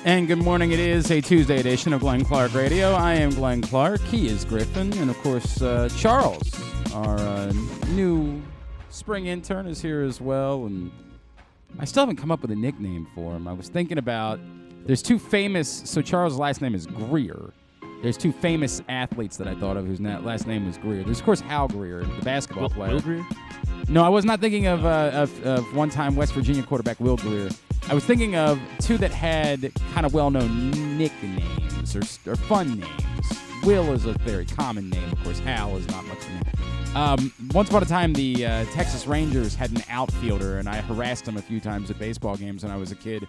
And good morning. It is a Tuesday edition of Glenn Clark Radio. I am Glenn Clark. He is Griffin. And, of course, Charles, our new spring intern, is here as well. And I still haven't come up with a nickname for him. I was thinking about, there's two famous, so Charles' last name is Greer. There's two famous athletes that I thought of whose last name was Greer. There's, of course, Hal Greer, the basketball player. Will Greer? No, I was not thinking of one-time West Virginia quarterback Will Greer. I was thinking of two that had kind of well-known nicknames or fun names. Will is a very common name. Of course, Hal is not much of a name. Once upon a time, the Texas Rangers had an outfielder, and I harassed him a few times at baseball games when I was a kid.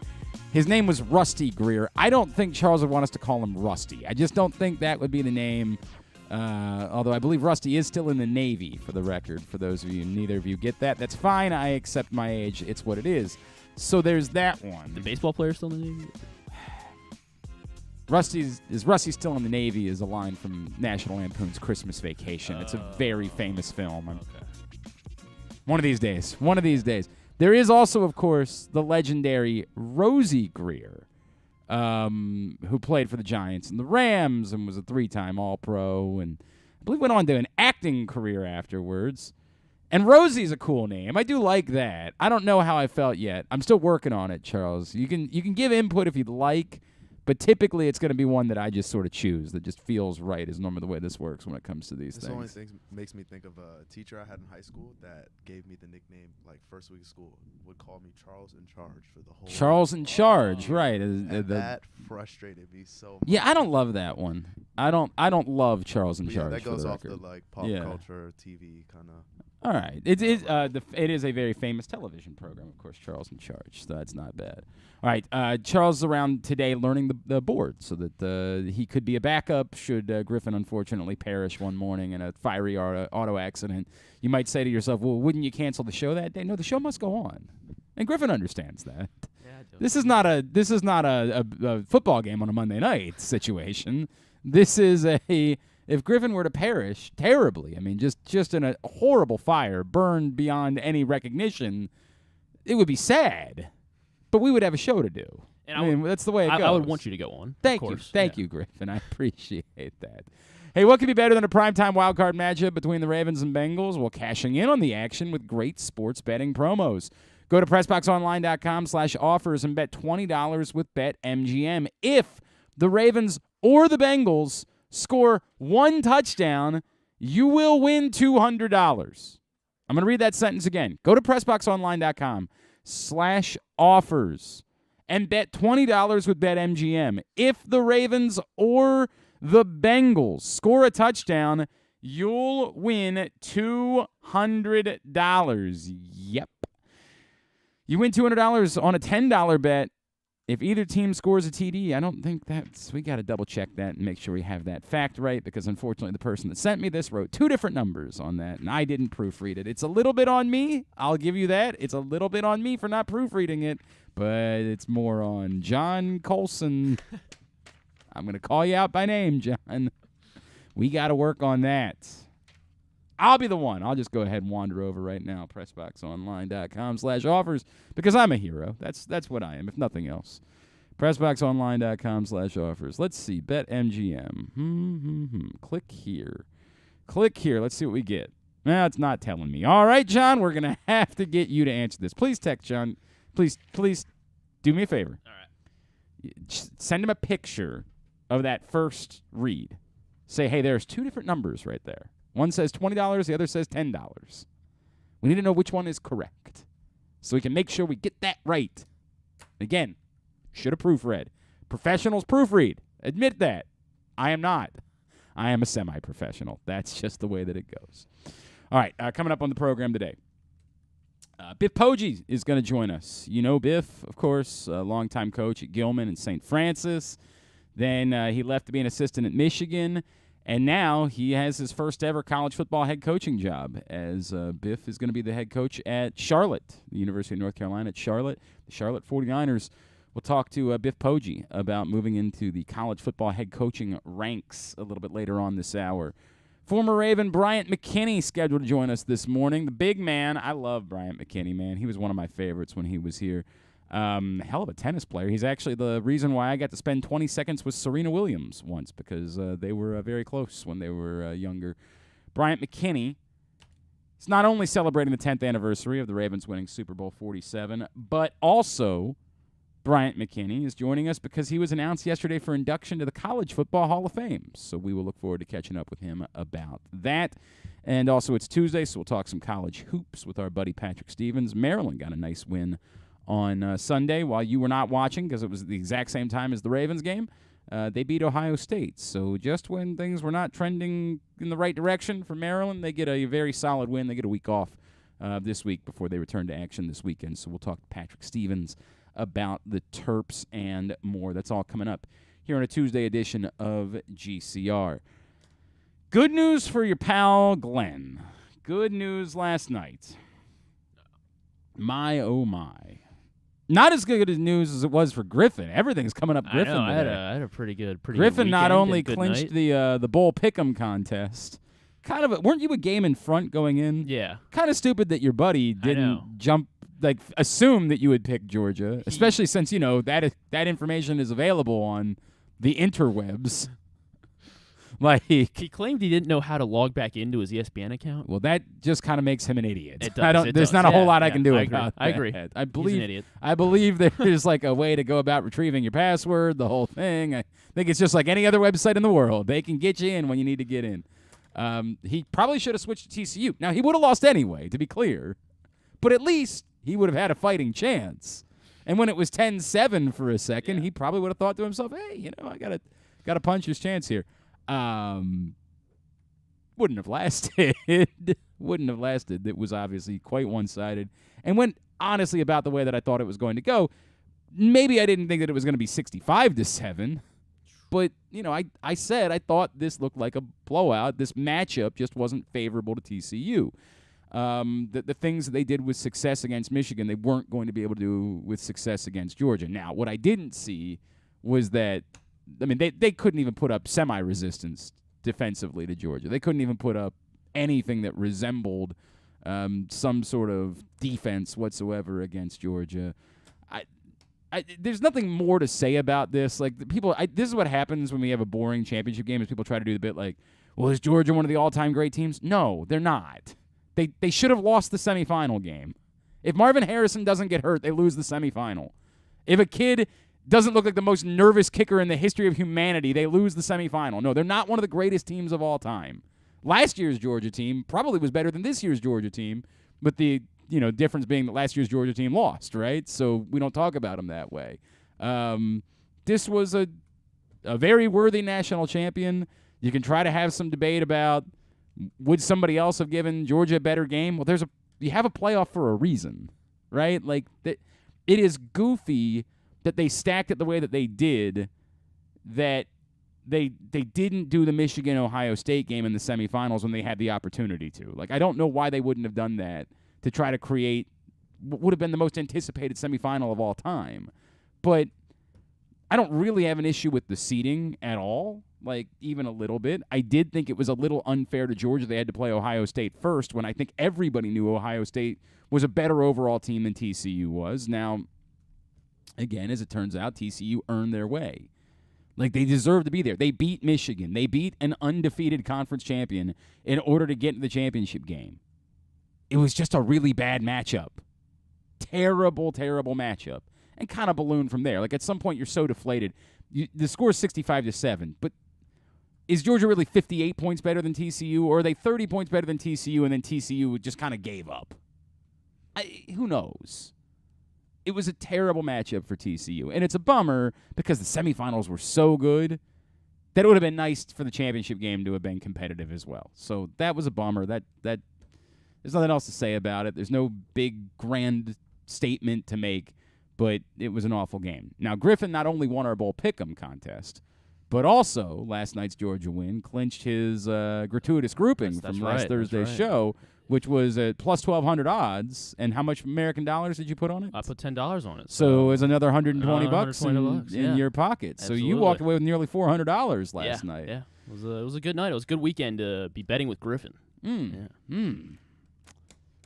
His name was Rusty Greer. I don't think Charles would want us to call him Rusty. I just don't think that would be the name. Although I believe Rusty is still in the Navy, for the record. For those of you, neither of you get that. That's fine. I accept my age. It's what it is. So there's that one. The baseball player still in the Navy? Is Rusty still in the Navy is a line from National Lampoon's Christmas Vacation. It's a very famous film. Okay. One of these days. One of these days. There is also, of course, the legendary Rosie Greer, who played for the Giants and the Rams and was a 3-time All-Pro, and I believe went on to an acting career afterwards. And Rosie's a cool name. I do like that. I don't know how I felt yet. I'm still working on it, Charles. You can give input if you'd like, but typically it's going to be one that I just sort of choose that just feels right is normally the way this works when it comes to these things. This only makes me think of a teacher I had in high school that gave me the nickname, like, first week of school, would call me Charles in Charge for the whole Charles in Charge, right. And that frustrated me so much. Yeah, I don't love that one. I don't love Charles in Charge. That goes for the off record. the, like, pop culture, TV kind of. All right. It is a very famous television program, of course, Charles in Charge, so that's not bad. All right, Charles is around today learning the board so that he could be a backup should Griffin unfortunately perish one morning in a fiery auto accident. You might say to yourself, well, wouldn't you cancel the show that day? No, the show must go on. And Griffin understands that. Yeah, I do. This is not a football game on a Monday night situation. This is if Griffin were to perish terribly, I mean, just in a horrible fire, burned beyond any recognition, it would be sad. But we would have a show to do. And I mean, that's the way it goes. I would want you to go on. Thank you, Griffin. I appreciate that. Hey, what could be better than a primetime wildcard matchup between the Ravens and Bengals? Well, cashing in on the action with great sports betting promos. Go to PressBoxOnline.com/offers and bet $20 with BetMGM. If the Ravens or the Bengals score one touchdown, you will win $200. I'm going to read that sentence again. Go to PressBoxOnline.com/offers and bet $20 with BetMGM. If the Ravens or the Bengals score a touchdown, you'll win $200. Yep. You win $200 on a $10 bet. If either team scores a TD, I don't think we got to double check that and make sure we have that fact right, because unfortunately the person that sent me this wrote two different numbers on that, and I didn't proofread it. It's a little bit on me. I'll give you that. It's a little bit on me for not proofreading it, but it's more on John Colson. I'm going to call you out by name, John. We got to work on that. I'll be the one. I'll just go ahead and wander over right now, PressBoxOnline.com/offers, because I'm a hero. That's what I am, if nothing else. PressBoxOnline.com/offers. Let's see. BetMGM. Click here. Let's see what we get. Well, it's not telling me. All right, John, we're going to have to get you to answer this. Please text John. Please do me a favor. All right. Send him a picture of that first read. Say, hey, there's two different numbers right there. One says $20, the other says $10. We need to know which one is correct so we can make sure we get that right. Again, should have proofread. Professionals proofread. Admit that. I am not. I am a semi-professional. That's just the way that it goes. All right, coming up on the program today, Biff Poggi is going to join us. You know Biff, of course, a longtime coach at Gilman and St. Francis. Then he left to be an assistant at Michigan. And now he has his first ever college football head coaching job, as Biff is going to be the head coach at Charlotte, the University of North Carolina at Charlotte. The Charlotte 49ers will talk to Biff Poggi about moving into the college football head coaching ranks a little bit later on this hour. Former Raven Bryant McKinnie scheduled to join us this morning. The big man. I love Bryant McKinnie, man. He was one of my favorites when he was here. Hell of a tennis player. He's actually the reason why I got to spend 20 seconds with Serena Williams once, because they were very close when they were younger. Bryant McKinnie is not only celebrating the 10th anniversary of the Ravens winning Super Bowl 47, but also Bryant McKinnie is joining us because he was announced yesterday for induction to the College Football Hall of Fame. So we will look forward to catching up with him about that. And also it's Tuesday, so we'll talk some college hoops with our buddy Patrick Stevens. Maryland got a nice win on Sunday while you were not watching because it was the exact same time as the Ravens game. They beat Ohio State. So just when things were not trending in the right direction for Maryland, they get a very solid win. They get a week off this week before they return to action this weekend. So we'll talk to Patrick Stevens about the Terps and more. That's all coming up here on a Tuesday edition of GCR. Good news for your pal Glenn. Good news last night. My, oh my. Not as good as news as it was for Griffin. Everything's coming up Griffin I today. had a pretty good Griffin good not weekend only and good clinched night. the bowl pick'em contest. Weren't you a game in front going in? Yeah. Kind of stupid that your buddy I know. didn't jump, assume that you would pick Georgia, especially since that information is available on the interwebs. He claimed he didn't know how to log back into his ESPN account. Well, that just kind of makes him an idiot. It does. There's not a whole lot I can do I about that. I agree. I believe He's an idiot. I believe there's a way to go about retrieving your password, the whole thing. I think it's just like any other website in the world. They can get you in when you need to get in. He probably should have switched to TCU. Now, he would have lost anyway, to be clear. But at least he would have had a fighting chance. And when it was 10-7 for a second, he probably would have thought to himself, hey, I got to punch his chance here. Wouldn't have lasted. Wouldn't have lasted. It was obviously quite one-sided. And went, honestly, about the way that I thought it was going to go. Maybe I didn't think that it was going to be 65-7. But, I said I thought this looked like a blowout. This matchup just wasn't favorable to TCU. The things that they did with success against Michigan, they weren't going to be able to do with success against Georgia. Now, what I didn't see was that, they couldn't even put up semi-resistance defensively to Georgia. They couldn't even put up anything that resembled some sort of defense whatsoever against Georgia. There's nothing more to say about this. This is what happens when we have a boring championship game is people try to do the bit well, is Georgia one of the all-time great teams? No, they're not. They should have lost the semifinal game. If Marvin Harrison doesn't get hurt, they lose the semifinal. If a kid doesn't look like the most nervous kicker in the history of humanity, they lose the semifinal. No, they're not one of the greatest teams of all time. Last year's Georgia team probably was better than this year's Georgia team, but the difference being that last year's Georgia team lost, right? So we don't talk about them that way. This was a very worthy national champion. You can try to have some debate about would somebody else have given Georgia a better game? Well, you have a playoff for a reason, right? It is goofy that they stacked it the way that they did, that they didn't do the Michigan-Ohio State game in the semifinals when they had the opportunity to. I don't know why they wouldn't have done that to try to create what would have been the most anticipated semifinal of all time. But I don't really have an issue with the seeding at all, even a little bit. I did think it was a little unfair to Georgia. They had to play Ohio State first when I think everybody knew Ohio State was a better overall team than TCU was. Now, again, as it turns out, TCU earned their way. They deserve to be there. They beat Michigan. They beat an undefeated conference champion in order to get into the championship game. It was just a really bad matchup. Terrible, terrible matchup. And kind of ballooned from there. At some point, you're so deflated. The score is 65-7, but is Georgia really 58 points better than TCU, or are they 30 points better than TCU, and then TCU just kind of gave up? Who knows? It was a terrible matchup for TCU, and it's a bummer because the semifinals were so good that it would have been nice for the championship game to have been competitive as well. So that was a bummer. That there's nothing else to say about it. There's no big grand statement to make, but it was an awful game. Now, Griffin not only won our bowl pick'em contest, but also last night's Georgia win clinched his gratuitous grouping That's from right, last Thursday's right. show, which was at plus 1,200 odds. And how much American dollars did you put on it? I put $10 on it. So it was another 120 bucks $120 in your pocket. Absolutely. So you walked away with nearly $400 last night. Yeah, it was a good night. It was a good weekend to be betting with Griffin.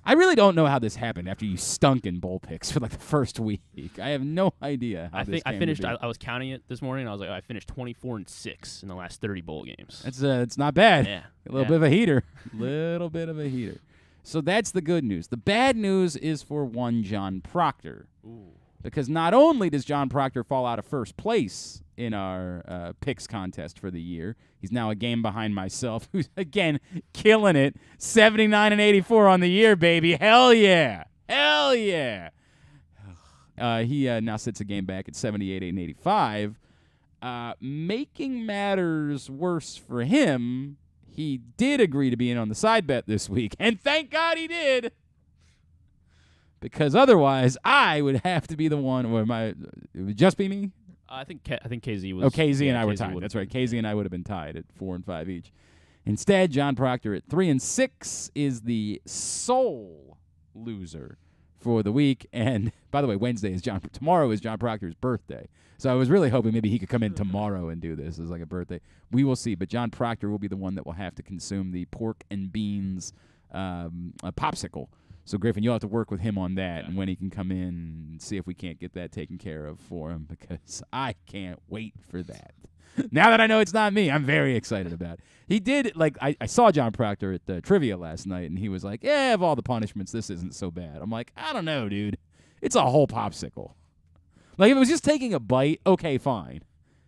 I really don't know how this happened after you stunk in bowl picks for like the first week. I have no idea how this came I finished. to be. I was counting it this morning. I was like, I finished 24-6 in the last 30 bowl games. It's not bad. Yeah, A little bit of a heater. Little bit of a heater. So that's the good news. The bad news is for one John Proctor. Ooh. Because not only does John Proctor fall out of first place in our picks contest for the year, he's now a game behind myself, who's, again, killing it. 79 and 84 on the year, baby. Hell yeah. Hell yeah. He now sits a game back at 78 and 85. Making matters worse for him, he did agree to be in on the side bet this week, and thank God he did. Because otherwise, I would have to be the one where it would just be me. I think KZ was. Oh, KZ and I were KZ tied. That's right. KZ and I would have been tied at 4 and 5 each. Instead, John Proctor at 3 and 6 is the sole loser for the week. And by the way, tomorrow is John Proctor's birthday. So I was really hoping maybe he could come in tomorrow and do this as like a birthday. We will see. But John Proctor will be the one that will have to consume the pork and beans popsicle. So, Griffin, you'll have to work with him on that and when he can come in and see if we can't get that taken care of for him because I can't wait for that. Now that I know it's not me, I'm very excited about it. He did, I saw John Proctor at trivia last night, and he was like, yeah, of all the punishments, this isn't so bad. I'm like, I don't know, dude. It's a whole popsicle. Like, if it was just taking a bite, okay, fine.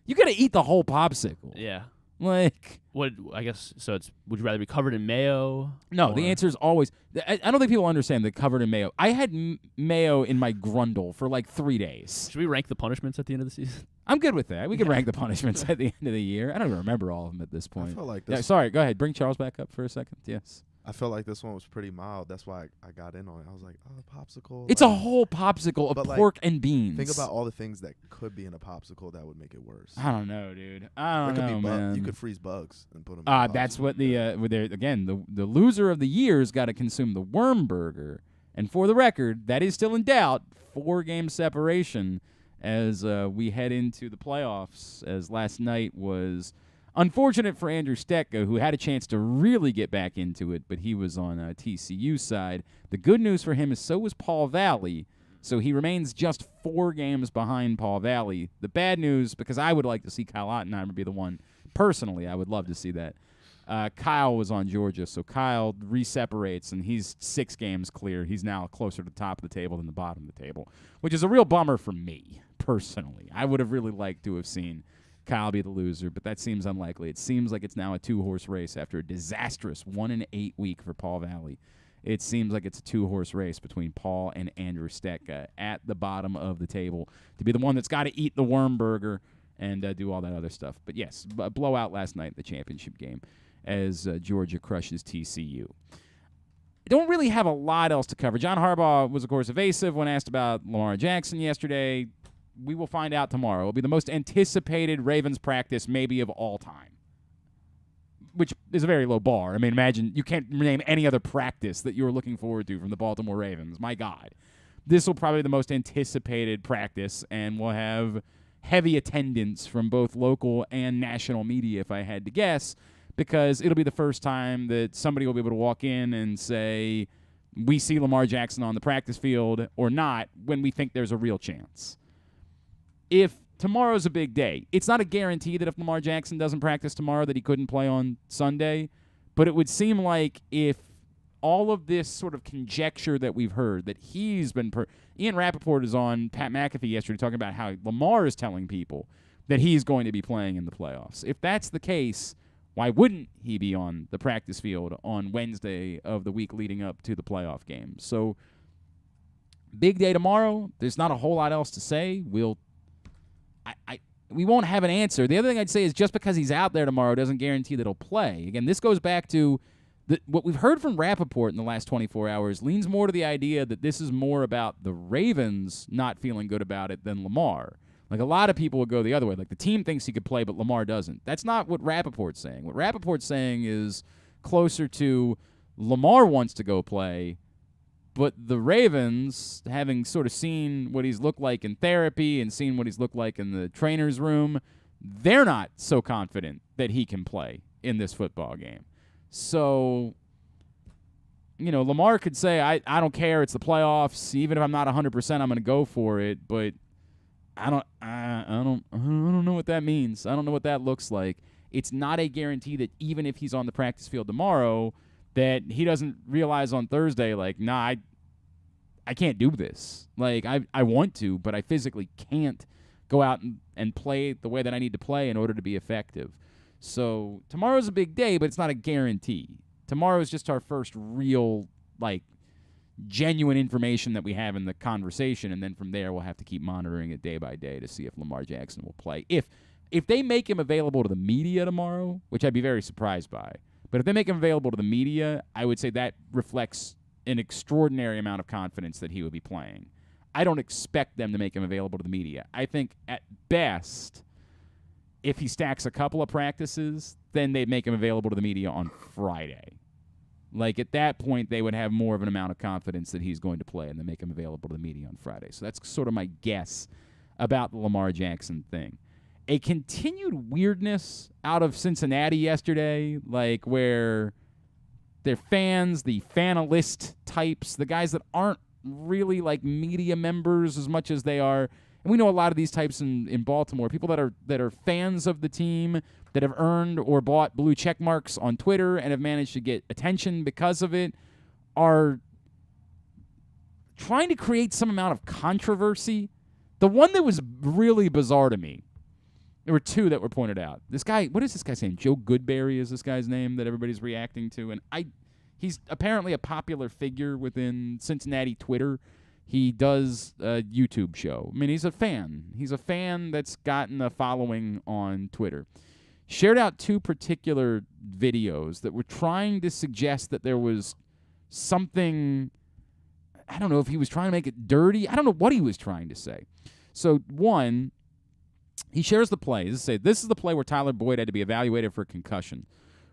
You got to eat the whole popsicle. Yeah. Like, what? I guess so. Would you rather be covered in mayo? No, the answer is always. I don't think people understand the covered in mayo. I had mayo in my grundle for like 3 days. Should we rank the punishments at the end of the season? I'm good with that. We can rank the punishments at the end of the year. I don't even remember all of them at this point. I feel like sorry, go ahead. Bring Charles back up for a second. Yes. I felt like this one was pretty mild. That's why I got in on it. I was like, oh, popsicle. It's a whole popsicle of pork and beans. Think about all the things that could be in a popsicle that would make it worse. I don't know, dude. I don't know, man. You could freeze bugs and put them in that's what the loser of the year's got to consume the worm burger. And for the record, that is still in doubt. 4-game separation as we head into the playoffs, as last night was unfortunate for Andrew Stetka, who had a chance to really get back into it, but he was on TCU's side. The good news for him is so was Paul Valley, so he remains just 4 games behind Paul Valley. The bad news, because I would like to see Kyle Ottenheimer be the one, personally, I would love to see that. Kyle was on Georgia, so Kyle re-separates, and he's 6 games clear. He's now closer to the top of the table than the bottom of the table, which is a real bummer for me, personally. I would have really liked to have seen Kyle be the loser, but that seems unlikely. It seems like it's now a 2-horse race after a disastrous 1-8 week for Paul Valley. It seems like it's a 2-horse race between Paul and Andrew Stetka at the bottom of the table to be the one that's got to eat the worm burger and do all that other stuff. But yes, a blowout last night in the championship game as Georgia crushes TCU. I don't really have a lot else to cover. John Harbaugh was, of course, evasive when asked about Lamar Jackson yesterday. We will find out tomorrow. It will be the most anticipated Ravens practice maybe of all time, which is a very low bar. I mean, imagine you can't name any other practice that you're looking forward to from the Baltimore Ravens. My God. This will probably be the most anticipated practice, and we'll have heavy attendance from both local and national media, if I had to guess, because it'll be the first time that somebody will be able to walk in and say, we see Lamar Jackson on the practice field or not when we think there's a real chance. If tomorrow's a big day, it's not a guarantee that if Lamar Jackson doesn't practice tomorrow that he couldn't play on Sunday, but it would seem like if all of this sort of conjecture that we've heard that he's been Ian Rappaport is on Pat McAfee yesterday talking about how Lamar is telling people that he's going to be playing in the playoffs. If that's the case, why wouldn't he be on the practice field on Wednesday of the week leading up to the playoff game? So big day tomorrow. There's not a whole lot else to say. We won't have an answer. The other thing I'd say is just because he's out there tomorrow doesn't guarantee that he'll play. Again, this goes back to what we've heard from Rappaport in the last 24 hours leans more to the idea that this is more about the Ravens not feeling good about it than Lamar. Like, a lot of people would go the other way. Like, the team thinks he could play, but Lamar doesn't. That's not what Rappaport's saying. What Rappaport's saying is closer to Lamar wants to go play, but the Ravens, having sort of seen what he's looked like in therapy and seen what he's looked like in the trainer's room, they're not so confident that he can play in this football game. So Lamar could say, I don't care, it's the playoffs. Even if I'm not 100%, I'm going to go for it. But I don't know what that means. I don't know what that looks like. It's not a guarantee that even if he's on the practice field tomorrow, that he doesn't realize on Thursday, like, nah, I can't do this. Like, I want to, but I physically can't go out and play the way that I need to play in order to be effective. So tomorrow's a big day, but it's not a guarantee. Tomorrow is just our first real, like, genuine information that we have in the conversation, and then from there we'll have to keep monitoring it day by day to see if Lamar Jackson will play. If they make him available to the media tomorrow, which I'd be very surprised by, but if they make him available to the media, I would say that reflects an extraordinary amount of confidence that he would be playing. I don't expect them to make him available to the media. I think at best, if he stacks a couple of practices, then they'd make him available to the media on Friday. Like, at that point, they would have more of an amount of confidence that he's going to play and then make him available to the media on Friday. So that's sort of my guess about the Lamar Jackson thing. A continued weirdness out of Cincinnati yesterday, like where their fans, the fanalist types, the guys that aren't really like media members as much as they are, and we know a lot of these types in Baltimore, people that are fans of the team, that have earned or bought blue check marks on Twitter and have managed to get attention because of it, are trying to create some amount of controversy. The one that was really bizarre to me, there were two that were pointed out. This guy, what is this guy's name? Joe Goodberry is this guy's name that everybody's reacting to. And he's apparently a popular figure within Cincinnati Twitter. He does a YouTube show. I mean, he's a fan. He's a fan that's gotten a following on Twitter. Shared out two particular videos that were trying to suggest that there was something, I don't know if he was trying to make it dirty. I don't know what he was trying to say. So, one, he shares the play. This is the play where Tyler Boyd had to be evaluated for concussion.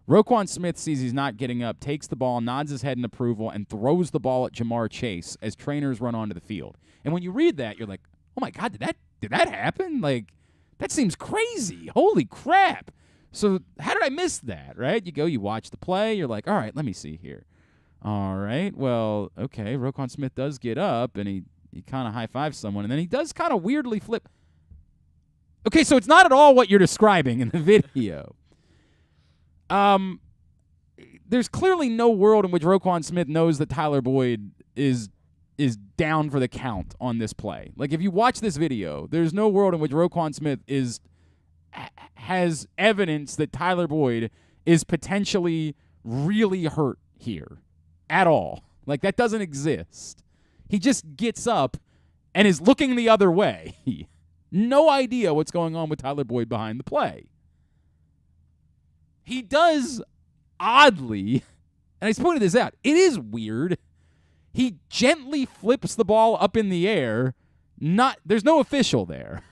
Roquan Smith sees he's not getting up, takes the ball, nods his head in approval, and throws the ball at Jamar Chase as trainers run onto the field. And when you read that, you're like, oh my God, did that happen? Like, that seems crazy. Holy crap. So how did I miss that, right? You watch the play, you're like, all right, let me see here. All right, well, okay, Roquan Smith does get up, and he kind of high-fives someone, and then he does kind of weirdly flip. Okay, so it's not at all what you're describing in the video. There's clearly no world in which Roquan Smith knows that Tyler Boyd is down for the count on this play. Like, if you watch this video, there's no world in which Roquan Smith has evidence that Tyler Boyd is potentially really hurt here at all. Like, that doesn't exist. He just gets up and is looking the other way. No idea what's going on with Tyler Boyd behind the play. He does, oddly, and I just pointed this out, it is weird. He gently flips the ball up in the air. There's no official there.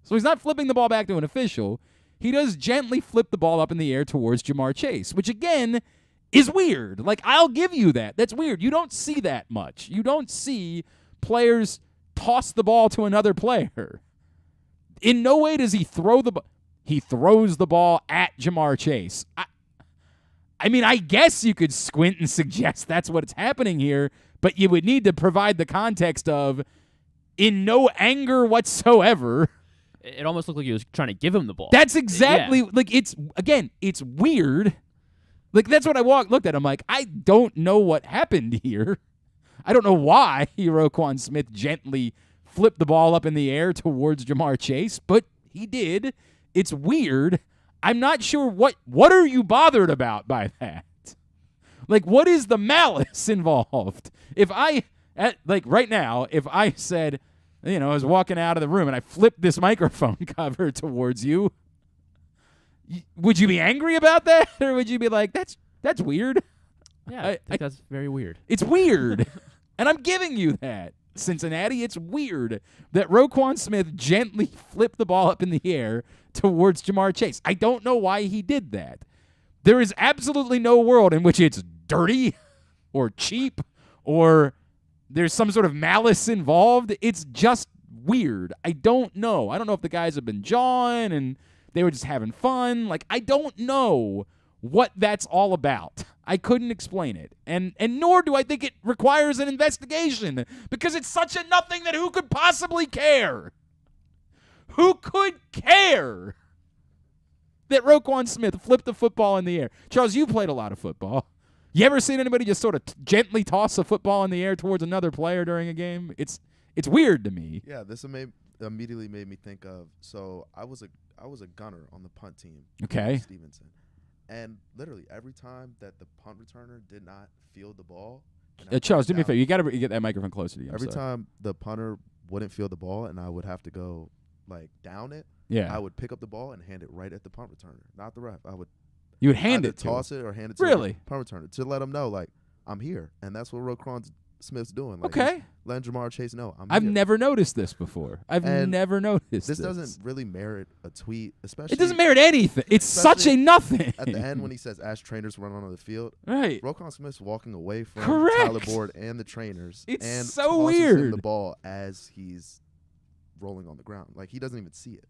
So he's not flipping the ball back to an official. He does gently flip the ball up in the air towards Jamar Chase, which, again, is weird. Like, I'll give you that. That's weird. You don't see that much. You don't see players toss the ball to another player. In no way does he throw the ball. He throws the ball at Jamar Chase. I mean, I guess you could squint and suggest that's what's happening here, but you would need to provide the context of, in no anger whatsoever. It almost looked like he was trying to give him the ball. That's exactly, like, it's weird. Like, that's what I looked at. I'm like, I don't know what happened here. I don't know why Roquan Smith gently flipped the ball up in the air towards Jamar Chase, but he did. It's weird. I'm not sure what are you bothered about by that? Like, what is the malice involved? If right now, if I said, I was walking out of the room and I flipped this microphone cover towards you, would you be angry about that? Or would you be like, that's weird? Yeah, I think that's very weird. It's weird. And I'm giving you that. Cincinnati, it's weird that Roquan Smith gently flipped the ball up in the air towards Jamar Chase. I don't know why he did that. There is absolutely no world in which it's dirty or cheap or there's some sort of malice involved. It's just weird. I don't know. I don't know if the guys have been jawing and they were just having fun. Like, I don't know what that's all about. I couldn't explain it. And nor do I think it requires an investigation because it's such a nothing that who could possibly care? Who could care that Roquan Smith flipped the football in the air? Charles, you played a lot of football. You ever seen anybody just sort of gently toss a football in the air towards another player during a game? It's weird to me. Yeah, this immediately made me think of. So I was a gunner on the punt team. Okay. Stevenson, and literally every time that the punt returner did not field the ball. Charles, do me a favor. You got to get that microphone closer to you. Every time the punter wouldn't field the ball, and I would have to go down it. Yeah. I would pick up the ball and hand it right at the punt returner, not the ref. You would hand it to toss it or hand it to really? the punt returner to let him know, I'm here. And that's what Roquan Smith's doing. Okay. Letting Jamar Chase know, I've here. never noticed this before. I've never noticed this. Doesn't really merit a tweet, especially. It doesn't merit anything. It's such a nothing. At the end when he says, as trainers run onto the field. Right. Roquan Smith's walking away from Correct. Tyler Board and the trainers. It's and so tosses weird. him the ball as he's rolling on the ground. He doesn't even see it.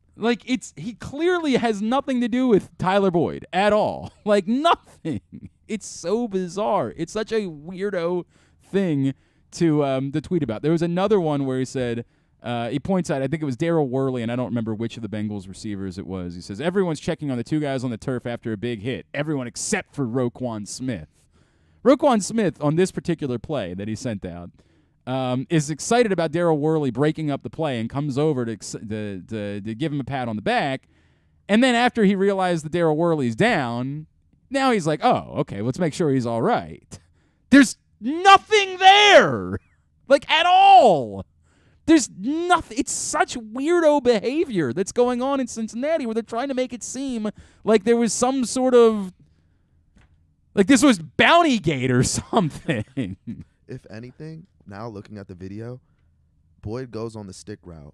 He clearly has nothing to do with Tyler Boyd at all. Nothing. It's so bizarre. It's such a weirdo thing to tweet about. There was another one where he said, he points out, I think it was Darryl Worley, and I don't remember which of the Bengals receivers it was. He says, everyone's checking on the two guys on the turf after a big hit. Everyone except for Roquan Smith. Roquan Smith, on this particular play that he sent out, is excited about Darryl Worley breaking up the play and comes over to give him a pat on the back. And then after he realized that Darryl Worley's down, now he's like, oh, okay, let's make sure he's all right. There's nothing there, at all. There's nothing. It's such weirdo behavior that's going on in Cincinnati where they're trying to make it seem like there was some sort of, this was Bountygate or something. If anything, now looking at the video, Boyd goes on the stick route.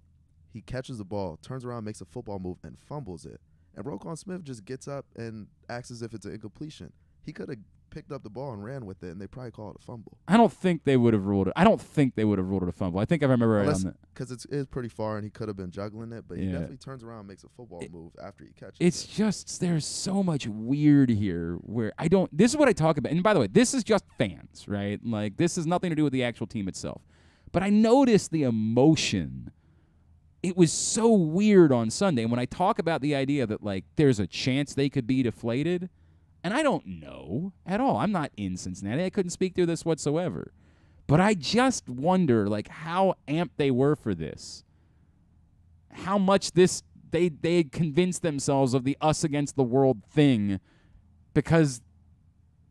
He catches the ball, turns around, makes a football move, and fumbles it. And Roquan Smith just gets up and acts as if it's an incompletion. He could have picked up the ball and ran with it, and they probably call it a fumble. I don't think they would have ruled it. I don't think they would have ruled it a fumble. I think I remember right on that. Because it is pretty far, and he could have been juggling it, but he definitely turns around and makes a football move after he catches it. It's just, there's so much weird here where this is what I talk about. And by the way, this is just fans, right? This has nothing to do with the actual team itself. But I noticed the emotion. It was so weird on Sunday. And when I talk about the idea that, there's a chance they could be deflated, and I don't know at all. I'm not in Cincinnati. I couldn't speak to this whatsoever. But I just wonder, how amped they were for this. How much they convinced themselves of the us against the world thing because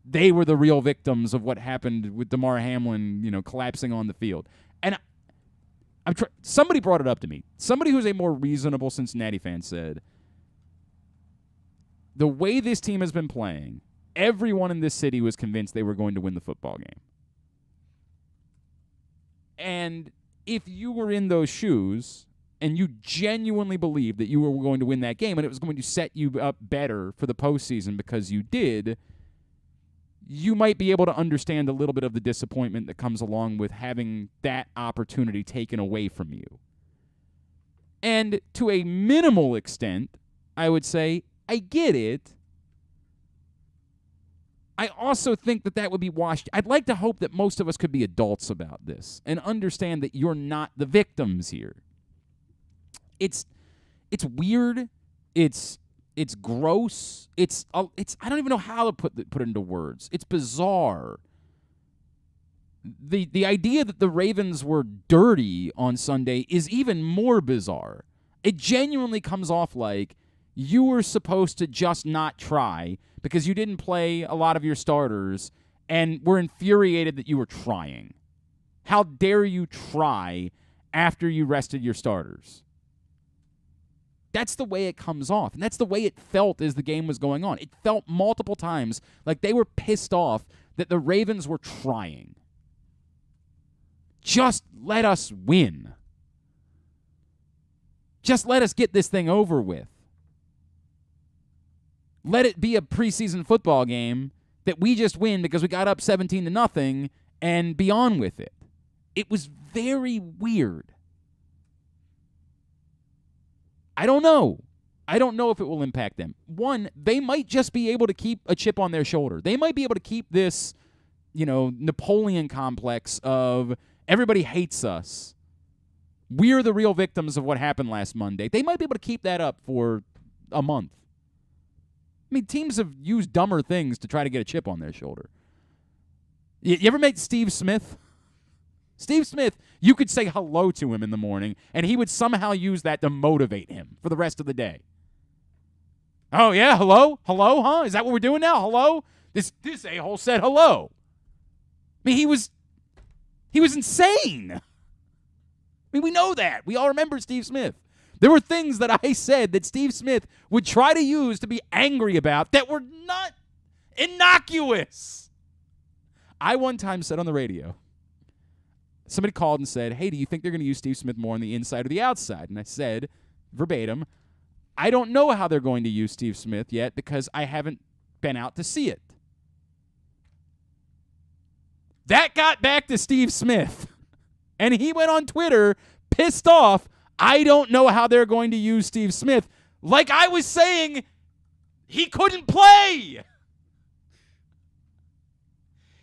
they were the real victims of what happened with Damar Hamlin, collapsing on the field. And somebody brought it up to me. Somebody who's a more reasonable Cincinnati fan said, the way this team has been playing, everyone in this city was convinced they were going to win the football game. And if you were in those shoes and you genuinely believed that you were going to win that game and it was going to set you up better for the postseason because you did, you might be able to understand a little bit of the disappointment that comes along with having that opportunity taken away from you. And to a minimal extent, I would say, I get it. I also think that would be washed. I'd like to hope that most of us could be adults about this and understand that you're not the victims here. It's weird. It's gross. It's I don't even know how to put it into words. It's bizarre. The idea that the Ravens were dirty on Sunday is even more bizarre. It genuinely comes off like you were supposed to just not try because you didn't play a lot of your starters and were infuriated that you were trying. How dare you try after you rested your starters? That's the way it comes off, and that's the way it felt as the game was going on. It felt multiple times like they were pissed off that the Ravens were trying. Just let us win. Just let us get this thing over with. Let it be a preseason football game that we just win because we got up 17-0 and be on with it. It was very weird. I don't know. I don't know if it will impact them. One, they might just be able to keep a chip on their shoulder. They might be able to keep this, Napoleon complex of everybody hates us. We're the real victims of what happened last Monday. They might be able to keep that up for a month. I mean, teams have used dumber things to try to get a chip on their shoulder. You ever met Steve Smith? Steve Smith, you could say hello to him in the morning, and he would somehow use that to motivate him for the rest of the day. Oh, yeah, hello? Hello, huh? Is that what we're doing now? Hello? This a-hole said hello. I mean, he was insane. I mean, we know that. We all remember Steve Smith. There were things that I said that Steve Smith would try to use to be angry about that were not innocuous. I one time said on the radio, somebody called and said, hey, do you think they're going to use Steve Smith more on the inside or the outside? And I said, verbatim, I don't know how they're going to use Steve Smith yet because I haven't been out to see it. That got back to Steve Smith. And he went on Twitter pissed off. I don't know how they're going to use Steve Smith. Like I was saying, he couldn't play.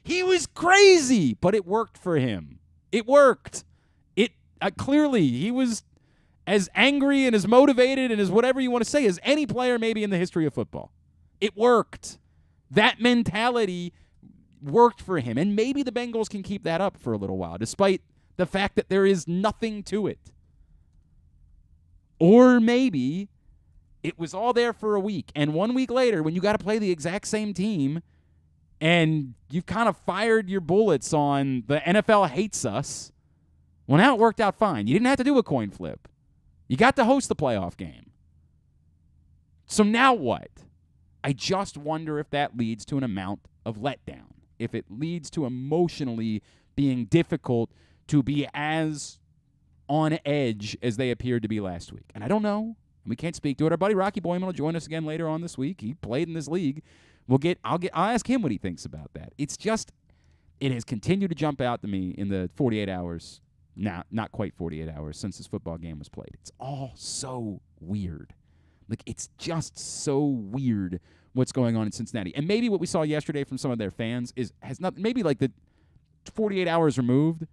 He was crazy, but it worked for him. It worked. Clearly, he was as angry and as motivated and as whatever you want to say as any player maybe in the history of football. It worked. That mentality worked for him. And maybe the Bengals can keep that up for a little while, despite the fact that there is nothing to it. Or maybe it was all there for a week. And 1 week later, when you got to play the exact same team and you've kind of fired your bullets on the NFL hates us, well, now it worked out fine. You didn't have to do a coin flip. You got to host the playoff game. So now what? I just wonder if that leads to an amount of letdown. If it leads to emotionally being difficult to be as on edge as they appeared to be last week. And I don't know. We can't speak to it. Our buddy Rocky Boyman will join us again later on this week. He played in this league. I'll ask him what he thinks about that. It's just, it has continued to jump out to me in the 48 hours. Now, not quite 48 hours since this football game was played. It's all so weird. Like, it's just so weird what's going on in Cincinnati. And maybe what we saw yesterday from some of their fans has not, maybe like the 48 hours removed.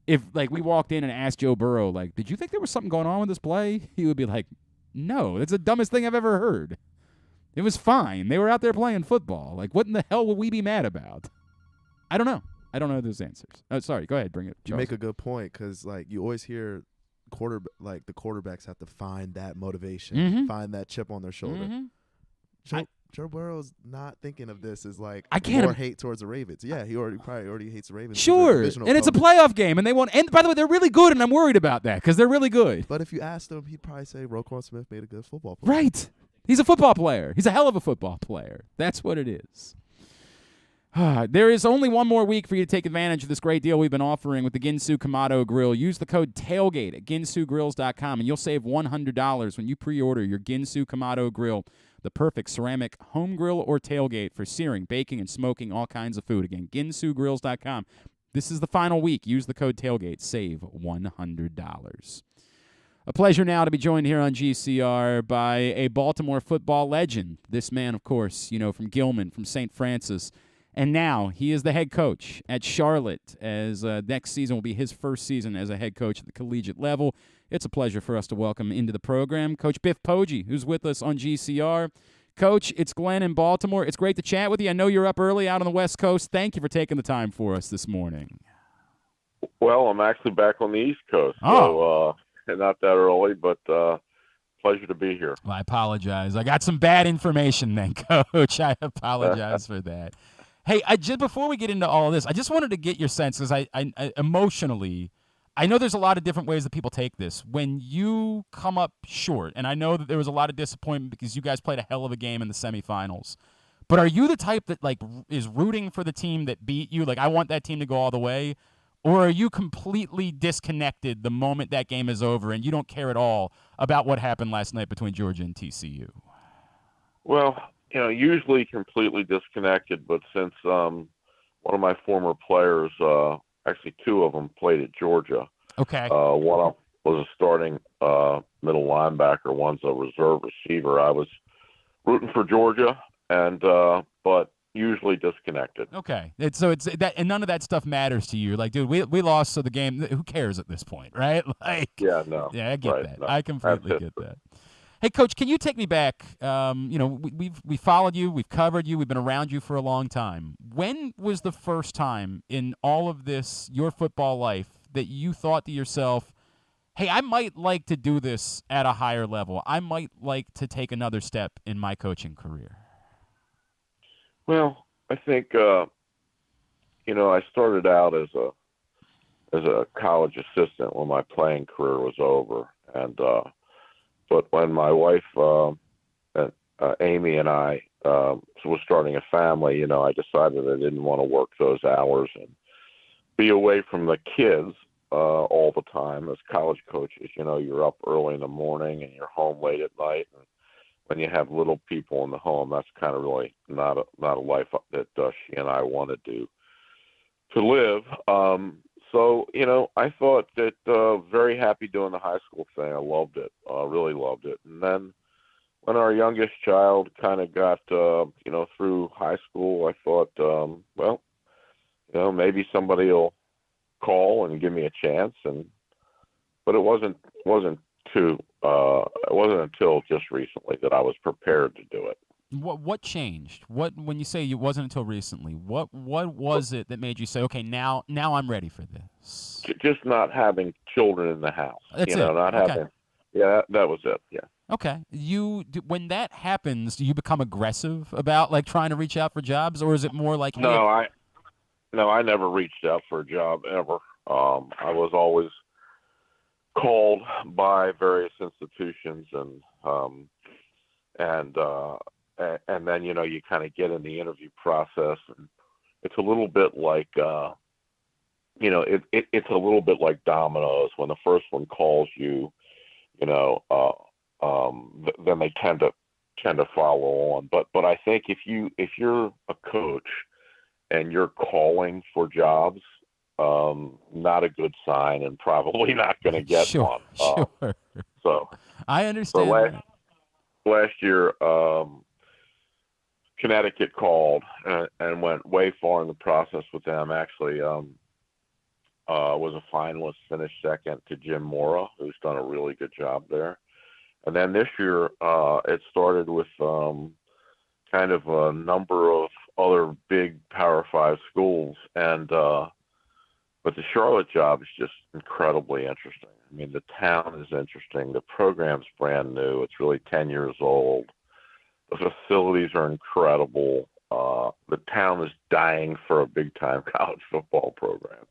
If, like, we walked in and asked Joe Burrow, like, did you think there was something going on with this play? He would be like, no, that's the dumbest thing I've ever heard. It was fine. They were out there playing football. Like, what in the hell would we be mad about? I don't know. I don't know those answers. Oh, sorry. Go ahead. Bring it. Charles. You make a good point because, like, you always hear the quarterbacks have to find that motivation, find that chip on their shoulder. Joe Burrow's not thinking of this as like more hate towards the Ravens. Yeah, he probably already hates the Ravens. Sure, and it's a playoff game, and they want. And by the way, they're really good, and I'm worried about that because they're really good. But if you asked him, he'd probably say Roquan Smith made a good football player. Right, he's a football player. He's a hell of a football player. That's what it is. There is only one more week for you to take advantage of this great deal we've been offering with the Ginsu Kamado Grill. Use the code TAILGATE at ginsugrills.com, and you'll save $100 when you pre-order your Ginsu Kamado Grill. The perfect ceramic home grill or tailgate for searing, baking, and smoking all kinds of food. Again, ginsugrills.com. This is the final week. Use the code TAILGATE. Save $100. A pleasure now to be joined here on GCR by a Baltimore football legend. This man, of course, from Gilman, from St. Francis. And now he is the head coach at Charlotte, as next season will be his first season as a head coach at the collegiate level. It's a pleasure for us to welcome into the program Coach Biff Poggi, who's with us on GCR. Coach, it's Glenn in Baltimore. It's great to chat with you. I know you're up early out on the West Coast. Thank you for taking the time for us this morning. Well, I'm actually back on the East Coast, so not that early, but pleasure to be here. Well, I apologize. I got some bad information then, Coach. I apologize for that. Hey, just before we get into all of this, I just wanted to get your sense, because I emotionally, I know there's a lot of different ways that people take this. When you come up short, and I know that there was a lot of disappointment because you guys played a hell of a game in the semifinals, but are you the type that, like, is rooting for the team that beat you? Like, I want that team to go all the way? Or are you completely disconnected the moment that game is over and you don't care at all about what happened last night between Georgia and TCU? Well, usually completely disconnected, but since one of my former players, actually two of them, played at Georgia. Okay. One was a starting middle linebacker, one's a reserve receiver. I was rooting for Georgia, and but usually disconnected. Okay, it's that, and none of that stuff matters to you. You're like, dude, we lost, so the game. Who cares at this point, right? Like, Yeah, no. yeah, I get right, that. no. I completely get that. Hey, Coach, can you take me back? We followed you, we've covered you, we've been around you for a long time. When was the first time in all of this, your football life, that you thought to yourself, hey, I might like to do this at a higher level. I might like to take another step in my coaching career? Well, I think I started out as a college assistant when my playing career was over, and but when my wife Amy and I was starting a family, I decided I didn't want to work those hours and be away from the kids all the time. As college coaches, you're up early in the morning and you're home late at night. And when you have little people in the home, that's kind of really not a life that she and I wanted to live. So, I thought that very happy doing the high school thing. I loved it, really loved it. And then when our youngest child kind of got, through high school, I thought, maybe somebody will call and give me a chance. But it wasn't until just recently that I was prepared to do it. What changed? When you say it wasn't until recently, what was it that made you say, okay, now I'm ready for this? Just not having children in the house. That's it. Not okay. having. Yeah, that was it. Yeah. Okay. When that happens, do you become aggressive about like trying to reach out for jobs, or is it more like I never reached out for a job ever. I was always called by various institutions, and then you kind of get in the interview process, and it's a little bit like it's a little bit like dominoes. When the first one calls you, then they tend to follow on. But I think if you're a coach and you're calling for jobs, not a good sign, and probably not going to get one. Sure. So I understand. So last year, Connecticut called and went way far in the process with them. Actually, was a finalist, finished second to Jim Mora, who's done a really good job there. And then this year, it started with kind of a number of other big Power 5 schools, but the Charlotte job is just incredibly interesting. I mean, the town is interesting. The program's brand new. It's really 10 years old. The facilities are incredible. The town is dying for a big-time college football program.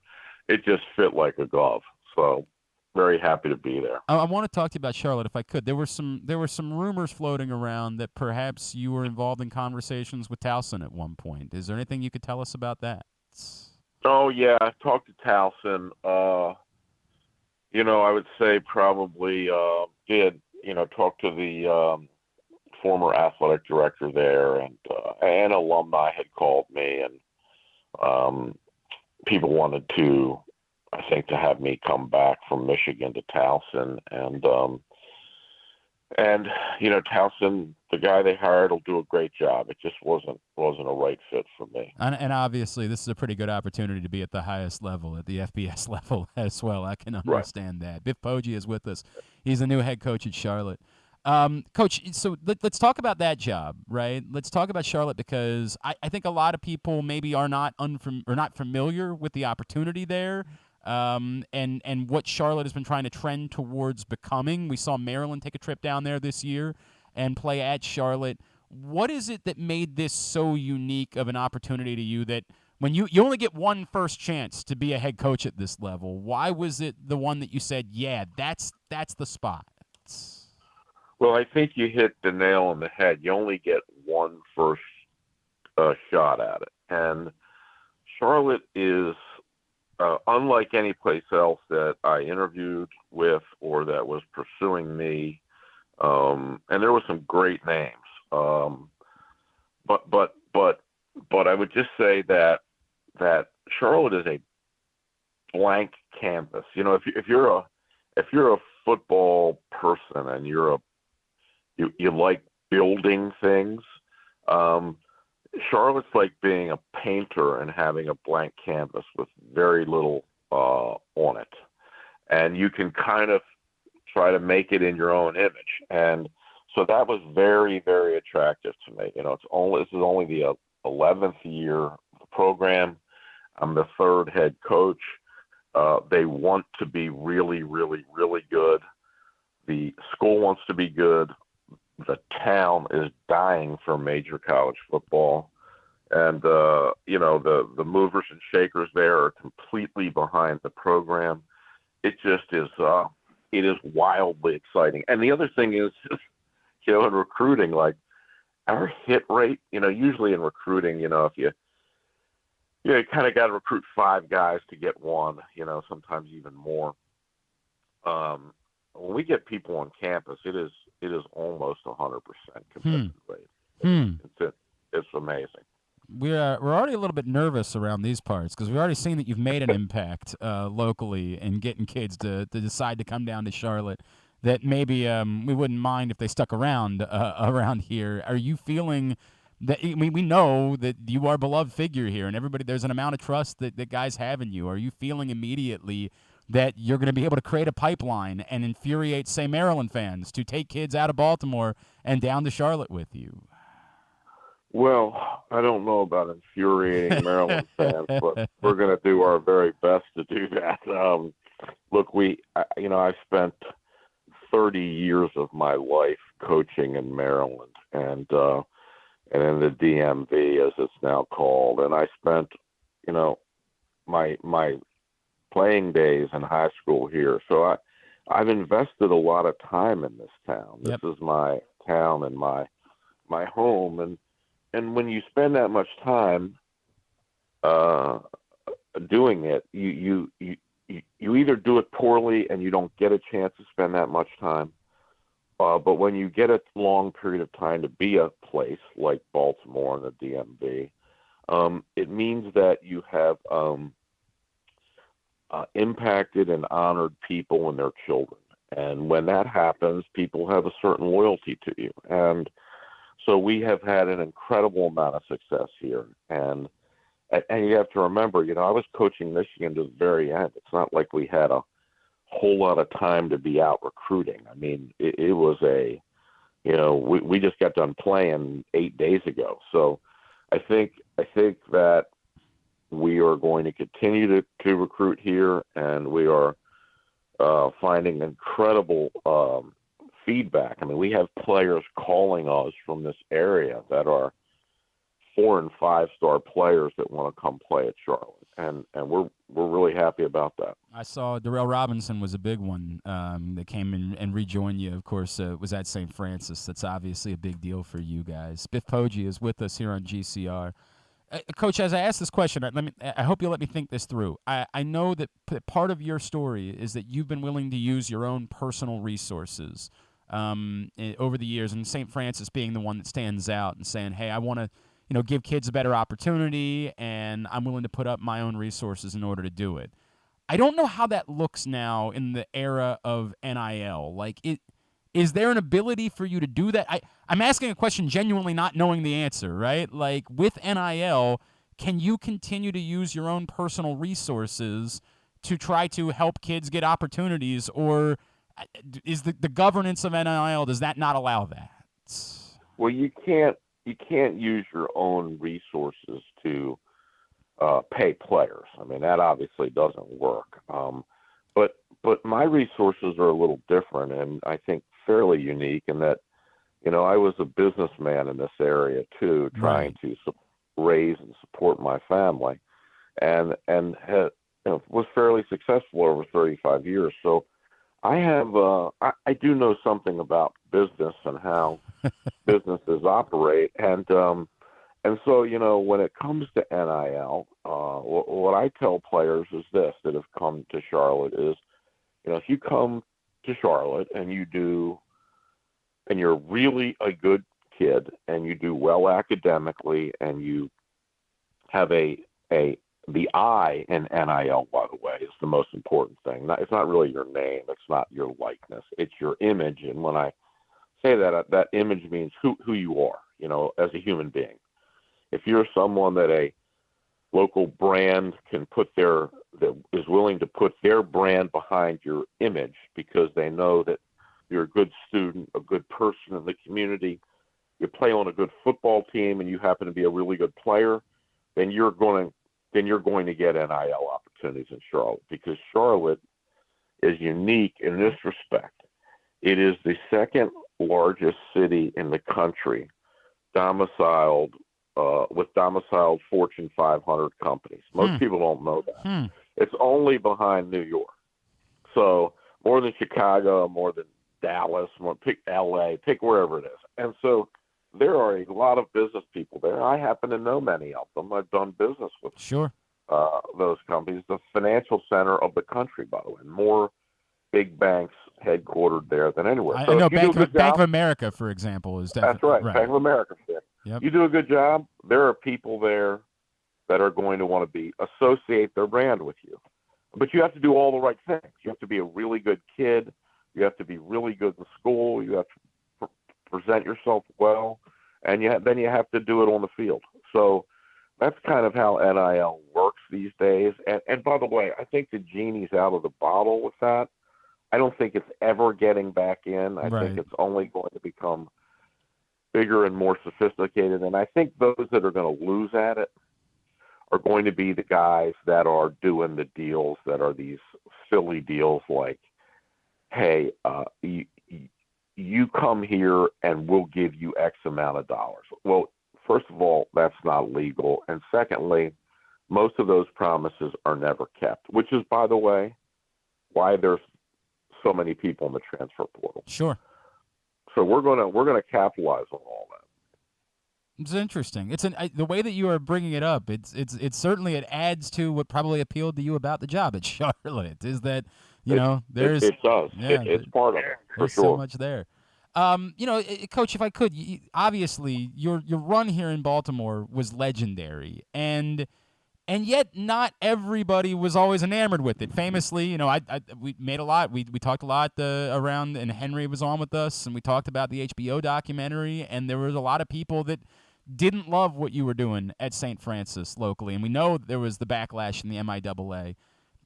It just fit like a glove. So very happy to be there. I want to talk to you about Charlotte, if I could. There were some rumors floating around that perhaps you were involved in conversations with Towson at one point. Is there anything you could tell us about that? Oh, yeah. I talked to Towson. I would say probably did, talk to the former athletic director there, and an alumni had called me, and people wanted to, I think, to have me come back from Michigan to Towson, and Towson, the guy they hired, will do a great job. It just wasn't a right fit for me. And obviously, this is a pretty good opportunity to be at the highest level, at the FBS level as well. I can understand that. Biff Poggi is with us. He's the new head coach at Charlotte. Coach, so let's talk about that job, right? Let's talk about Charlotte, because I think a lot of people maybe are not familiar with the opportunity there, and what Charlotte has been trying to trend towards becoming. We saw Maryland take a trip down there this year and play at Charlotte. What is it that made this so unique of an opportunity to you, that when you only get one first chance to be a head coach at this level? Why was it the one that you said, yeah, that's the spot? Well, I think you hit the nail on the head. You only get one first shot at it. And Charlotte is, unlike any place else that I interviewed with or that was pursuing me, and there were some great names. But I would just say that Charlotte is a blank canvas. If you're if you're a football person and you like building things, Charlotte's like being a painter and having a blank canvas with very little on it, and you can kind of try to make it in your own image. And so that was very, very attractive to me. This is only the 11th year of the program. I'm the third head coach. They want to be really, really, really good. The school wants to be good. The town is dying for major college football. And, the movers and shakers there are completely behind the program. It just is, it is wildly exciting. And the other thing is, in recruiting, like our hit rate, usually in recruiting, if you kind of got to recruit 5 guys to get one, sometimes even more. When we get people on campus, it is almost 100% competitive rate. It's amazing. We're already a little bit nervous around these parts because we've already seen that you've made an impact locally in getting kids to decide to come down to Charlotte. That maybe we wouldn't mind if they stuck around here. Are you feeling that? We know that you are a beloved figure here, and there's an amount of trust that guys have in you. Are you feeling immediately that you're going to be able to create a pipeline and infuriate, say, Maryland fans to take kids out of Baltimore and down to Charlotte with you? Well, I don't know about infuriating Maryland fans, but we're going to do our very best to do that. Look, I spent 30 years of my life coaching in Maryland and in the DMV, as it's now called, and I spent, my playing days in high school here. So I've invested a lot of time in this town. This is my town and my home, and when you spend that much time doing it, you either do it poorly and you don't get a chance to spend that much time, but when you get a long period of time to be a place like Baltimore and the DMV, it means that you have impacted and honored people and their children. And when that happens, people have a certain loyalty to you. And so we have had an incredible amount of success here. And you have to remember, I was coaching Michigan to the very end. It's not like we had a whole lot of time to be out recruiting. I mean, it was we just got done playing 8 days ago. So I think that we are going to continue to recruit here, and we are finding incredible feedback. I mean, we have players calling us from this area that are 4- and 5-star players that want to come play at Charlotte, and we're really happy about that. I saw Darrell Robinson was a big one that came in and rejoined you. Of course, was at St. Francis. That's obviously a big deal for you guys. Biff Poggi is with us here on GCR. Coach, as I ask this question, I hope you'll let me think this through. I know that part of your story is that you've been willing to use your own personal resources over the years, and St. Francis being the one that stands out and saying, hey, I want to give kids a better opportunity, and I'm willing to put up my own resources in order to do it. I don't know how that looks now in the era of NIL. Is there an ability for you to do that? I'm asking a question genuinely not knowing the answer, right? Like, with NIL, can you continue to use your own personal resources to try to help kids get opportunities, or is the governance of NIL, does that not allow that? Well, you can't use your own resources to pay players. I mean, that obviously doesn't work. But my resources are a little different, and I think fairly unique in that, I was a businessman in this area too, trying to raise and support my family, and had, was fairly successful over 35 years. So I have I do know something about business and how businesses operate, and so when it comes to NIL, what I tell players is this: that have come to Charlotte is, if you come to Charlotte and you're really a good kid and you do well academically and you have a the I in NIL, by the way, is the most important thing. It's not really your name. It's not your likeness. It's your image. And when I say that, that image means who you are, as a human being. If you're someone that a local brand that is willing to put their brand behind your image because they know that you're a good student, a good person in the community, you play on a good football team, and you happen to be a really good player, then you're going to get NIL opportunities in Charlotte, because Charlotte is unique in this respect. It is the second largest city in the country with domiciled Fortune 500 companies. Most people don't know that. It's only behind New York. So more than Chicago, more than Dallas, pick LA, pick wherever it is. And so there are a lot of business people there. I happen to know many of them. I've done business with those companies. The financial center of the country, by the way. More big banks headquartered there than anywhere. I know Bank of America, for example, is definitely. That's right. Bank of America. Yep. You do a good job, there are people there that are going to want to associate their brand with you. But you have to do all the right things. You have to be a really good kid. You have to be really good in school. You have to present yourself well. And then you have to do it on the field. So that's kind of how NIL works these days. And by the way, I think the genie's out of the bottle with that. I don't think it's ever getting back in. I think it's only going to become bigger and more sophisticated. And I think those that are going to lose at it are going to be the guys that are doing the deals that are these silly deals like, hey, you come here and we'll give you X amount of dollars. Well, first of all, that's not legal. And secondly, most of those promises are never kept, which is, by the way, why there's so many people in the transfer portal. Sure. So we're gonna capitalize on all that. It's interesting. It's the way that you are bringing it up. It's certainly it adds to what probably appealed to you about the job at Charlotte. Is that there's it does. Yeah, it's part of it for there's sure. so much there. Coach, if I could, obviously your run here in Baltimore was legendary, and yet not everybody was always enamored with it. Famously, we made a lot. We talked a lot around, and Henry was on with us, and we talked about the HBO documentary, and there was a lot of people that didn't love what you were doing at St. Francis locally, and we know there was the backlash in the MIAA.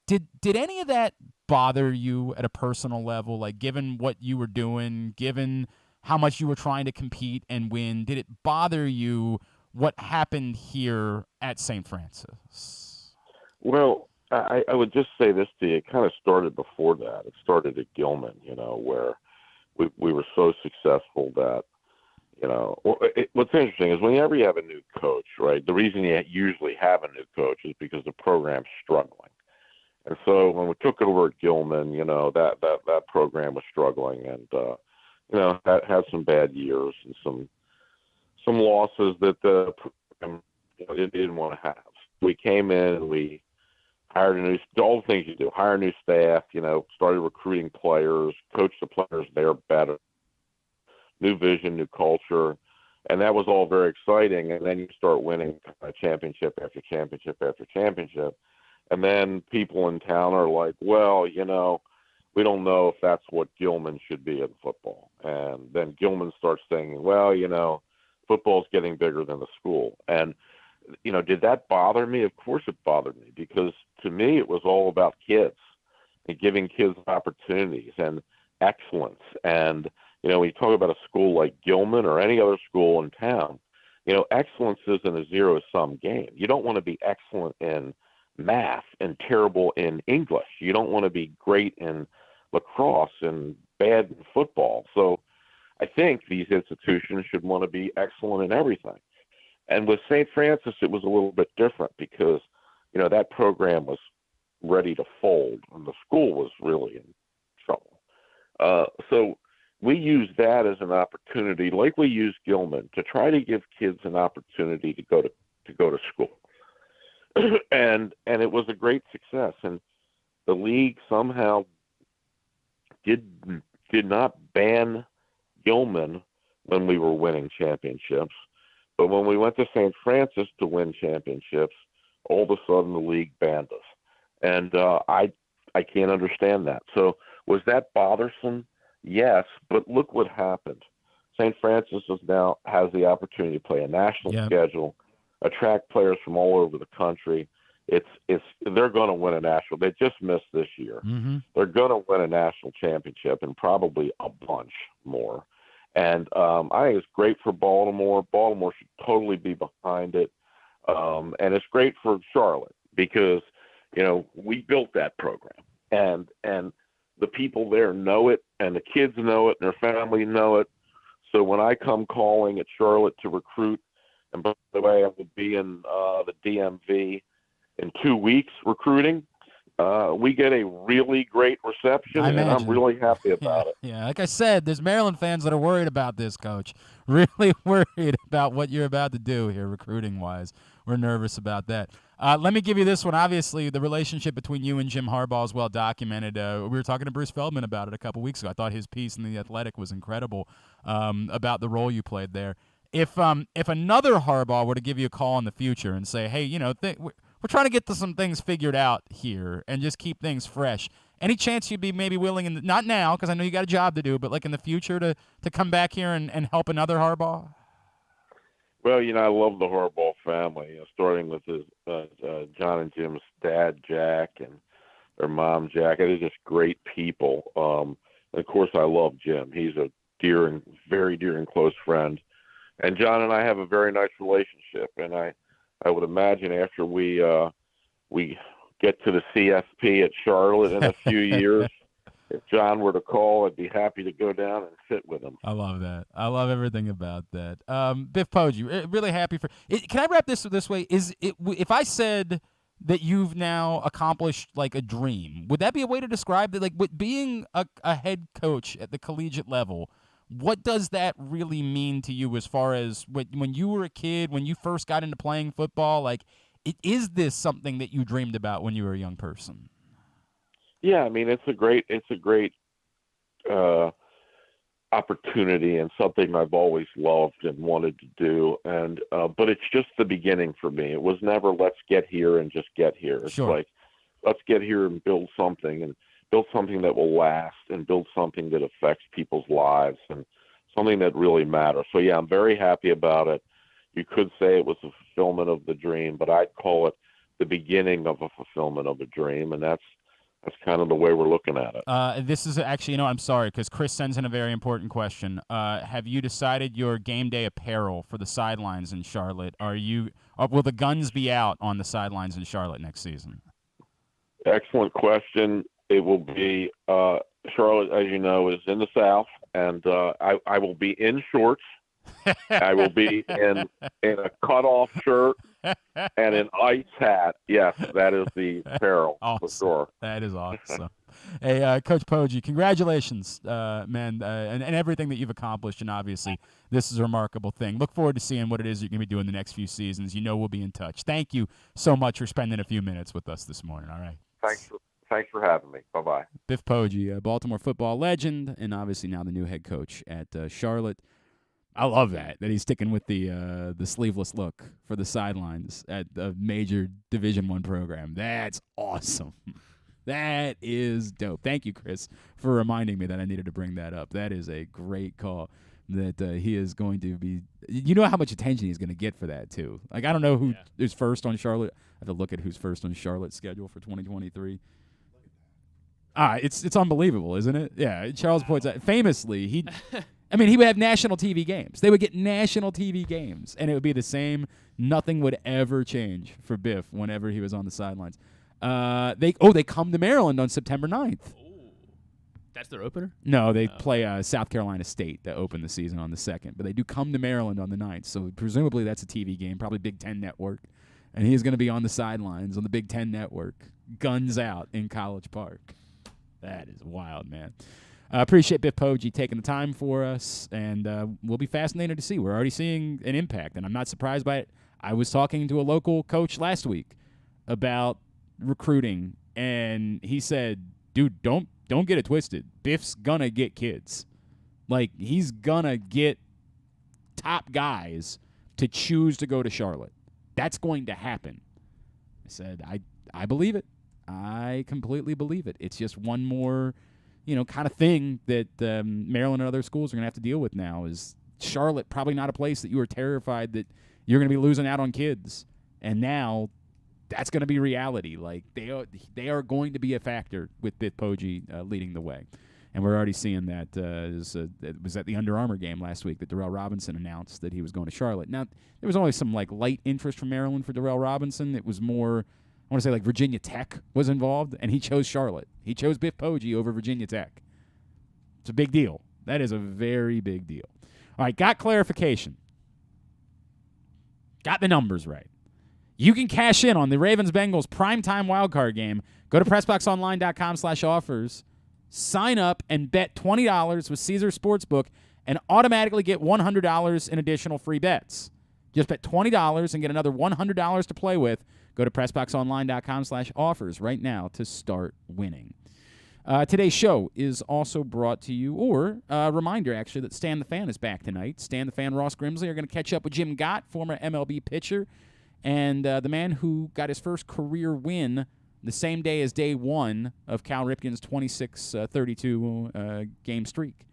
Did any of that bother you at a personal level, like given what you were doing, given how much you were trying to compete and win? Did it bother you what happened here at St. Francis? Well, I would just say this to you. It kind of started before that. It started at Gilman, where we were so successful that, what's interesting is whenever you have a new coach, right, the reason you usually have a new coach is because the program's struggling. And so when we took it over at Gilman, that program was struggling and, had some bad years and some losses that the program it didn't want to have. We came in and we hired all the things you do, hire new staff, started recruiting players, coach the players there better, new vision, new culture. And that was all very exciting. And then you start winning championship after championship after championship. And then people in town are like, well, we don't know if that's what Gilman should be in football. And then Gilman starts saying, well, football's getting bigger than the school. And, did that bother me? Of course it bothered me, because to me it was all about kids and giving kids opportunities and excellence. And, when you talk about a school like Gilman or any other school in town, excellence isn't a zero-sum game. You don't want to be excellent in math and terrible in English. You don't want to be great in lacrosse and bad in football. So I think these institutions should want to be excellent in everything. And with St. Francis, it was a little bit different because, that program was ready to fold and the school was really in trouble. So we used that as an opportunity, like we used Gilman, to try to give kids an opportunity to go to school. and it was a great success. And the league somehow did not ban Gilman when we were winning championships. But when we went to St. Francis to win championships, all of a sudden the league banned us. And I can't understand that. So was that bothersome? Yes, but look what happened. St. Francis now has the opportunity to play a national schedule, attract players from all over the country. They're going to win a national. They just missed this year. Mm-hmm. They're going to win a national championship and probably a bunch more. And I think it's great for Baltimore. Baltimore should totally be behind it. And it's great for Charlotte because, we built that program. And the people there know it, and the kids know it, and their family know it. So when I come calling at Charlotte to recruit, and by the way, I will be in the DMV in 2 weeks recruiting, we get a really great reception, and I'm really happy about it. Yeah, like I said, there's Maryland fans that are worried about this, Coach. Really worried about what you're about to do here recruiting-wise. We're nervous about that. Let me give you this one. Obviously, the relationship between you and Jim Harbaugh is well documented. We were talking to Bruce Feldman about it a couple weeks ago. I thought his piece in The Athletic was incredible about the role you played there. If another Harbaugh were to give you a call in the future and say, hey, we're trying to get to some things figured out here and just keep things fresh, any chance you'd be maybe willing, not now because I know you got a job to do, but like in the future to come back here and help another Harbaugh? Well, I love the Harbaugh family, starting with his John and Jim's dad, Jack, and their mom, Jack. They're just great people. And of course, I love Jim. He's a very dear and close friend. And John and I have a very nice relationship. And I would imagine after we get to the CFP at Charlotte in a few years, if John were to call, I'd be happy to go down and sit with him. I love that. I love everything about that. Biff Poggi, really happy for it. Can I wrap this way? If I said that you've now accomplished like a dream, would that be a way to describe that? Like with being a head coach at the collegiate level, what does that really mean to you as far as when you were a kid, when you first got into playing football? Like, is this something that you dreamed about when you were a young person? Yeah, I mean, it's a great opportunity and something I've always loved and wanted to do. And but it's just the beginning for me. It was never let's get here and just get here. It's like let's get here and build something that will last and build something that affects people's lives and something that really matters. So yeah, I'm very happy about it. You could say it was a fulfillment of the dream, but I'd call it the beginning of a fulfillment of a dream, and that's kind of the way we're looking at it. This is actually, I'm sorry, because Chris sends in a very important question. Have you decided your game day apparel for the sidelines in Charlotte? Will the guns be out on the sidelines in Charlotte next season? Excellent question. It will be Charlotte, as you know, is in the South, and I will be in shorts. I will be in a cutoff shirt and an ice hat. Yes, that is the apparel for sure. That is awesome. Hey, Coach Poggi, congratulations, man, and everything that you've accomplished. And obviously, this is a remarkable thing. Look forward to seeing what it is you're going to be doing the next few seasons. We'll be in touch. Thank you so much for spending a few minutes with us this morning. All right. Thanks for having me. Bye-bye. Biff Poggi, Baltimore football legend, and obviously now the new head coach at Charlotte. I love that he's sticking with the sleeveless look for the sidelines at a major Division I program. That's awesome. That is dope. Thank you, Chris, for reminding me that I needed to bring that up. That is a great call that he is going to be – you know how much attention he's going to get for that too. Like, I don't know who is first on Charlotte. I have to look at who's first on Charlotte's schedule for 2023. It's unbelievable, isn't it? Yeah, Charles points out famously he would have national TV games. They would get national TV games, and it would be the same. Nothing would ever change for Biff whenever he was on the sidelines. They come to Maryland on September 9th. Oh, that's their opener? No, they play South Carolina State to open the season on the 2nd, but they do come to Maryland on the 9th, so presumably that's a TV game, probably Big Ten Network, and he's going to be on the sidelines on the Big Ten Network, guns out in College Park. That is wild, man. I appreciate Biff Poggi taking the time for us, and we'll be fascinated to see. We're already seeing an impact, and I'm not surprised by it. I was talking to a local coach last week about recruiting, and he said, dude, don't get it twisted. Biff's going to get kids. Like, he's going to get top guys to choose to go to Charlotte. That's going to happen. I said, I believe it. I completely believe it. It's just one more, kind of thing that Maryland and other schools are going to have to deal with now. Is Charlotte probably not a place that you were terrified that you're going to be losing out on kids, and now that's going to be reality. Like they are going to be a factor with Biff Poggi leading the way, and we're already seeing that. It was at the Under Armour game last week that Darrell Robinson announced that he was going to Charlotte. Now there was only some light interest from Maryland for Darrell Robinson. It was more, I want to say Virginia Tech was involved, and he chose Charlotte. He chose Biff Poggi over Virginia Tech. It's a big deal. That is a very big deal. All right, got clarification. Got the numbers right. You can cash in on the Ravens-Bengals primetime wildcard game. Go to PressBoxOnline.com/offers. Sign up and bet $20 with Caesar Sportsbook and automatically get $100 in additional free bets. Just bet $20 and get another $100 to play with. Go to PressBoxOnline.com/offers right now to start winning. Today's show is also brought to you, or a reminder, actually, that Stan the Fan is back tonight. Stan the Fan, Ross Grimsley are going to catch up with Jim Gott, former MLB pitcher, and the man who got his first career win the same day as day one of Cal Ripken's 26-32 game streak.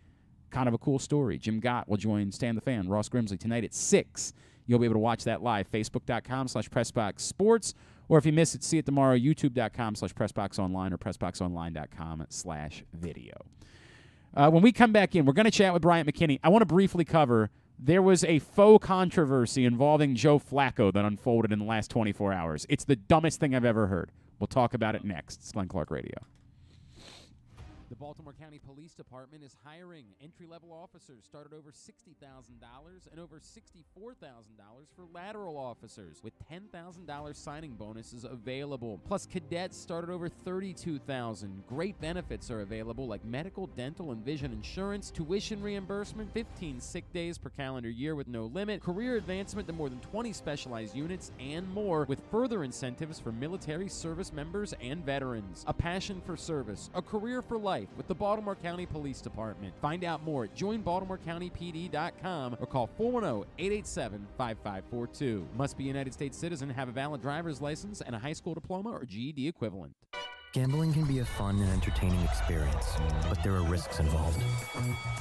Kind of a cool story. Jim Gott will join Stan the Fan, Ross Grimsley, tonight at 6. You'll be able to watch that live, Facebook.com/PressBoxSports. Or if you miss it, see it tomorrow, YouTube.com/PressBoxOnline or PressBoxOnline.com/video. When we come back in, we're going to chat with Bryant McKinnie. I want to briefly cover, there was a faux controversy involving Joe Flacco that unfolded in the last 24 hours. It's the dumbest thing I've ever heard. We'll talk about it next. It's Glenn Clark Radio. The Baltimore County Police Department is hiring. Entry-level officers start at over $60,000 and over $64,000 for lateral officers, with $10,000 signing bonuses available. Plus, cadets start at over $32,000. Great benefits are available, like medical, dental, and vision insurance, tuition reimbursement, 15 sick days per calendar year with no limit, career advancement to more than 20 specialized units, and more, with further incentives for military service members and veterans. A passion for service, a career for life with the Baltimore County Police Department. Find out more at joinbaltimorecountypd.com or call 410-887-5542. Must be a United States citizen, have a valid driver's license, and a high school diploma or GED equivalent. Gambling can be a fun and entertaining experience, but there are risks involved.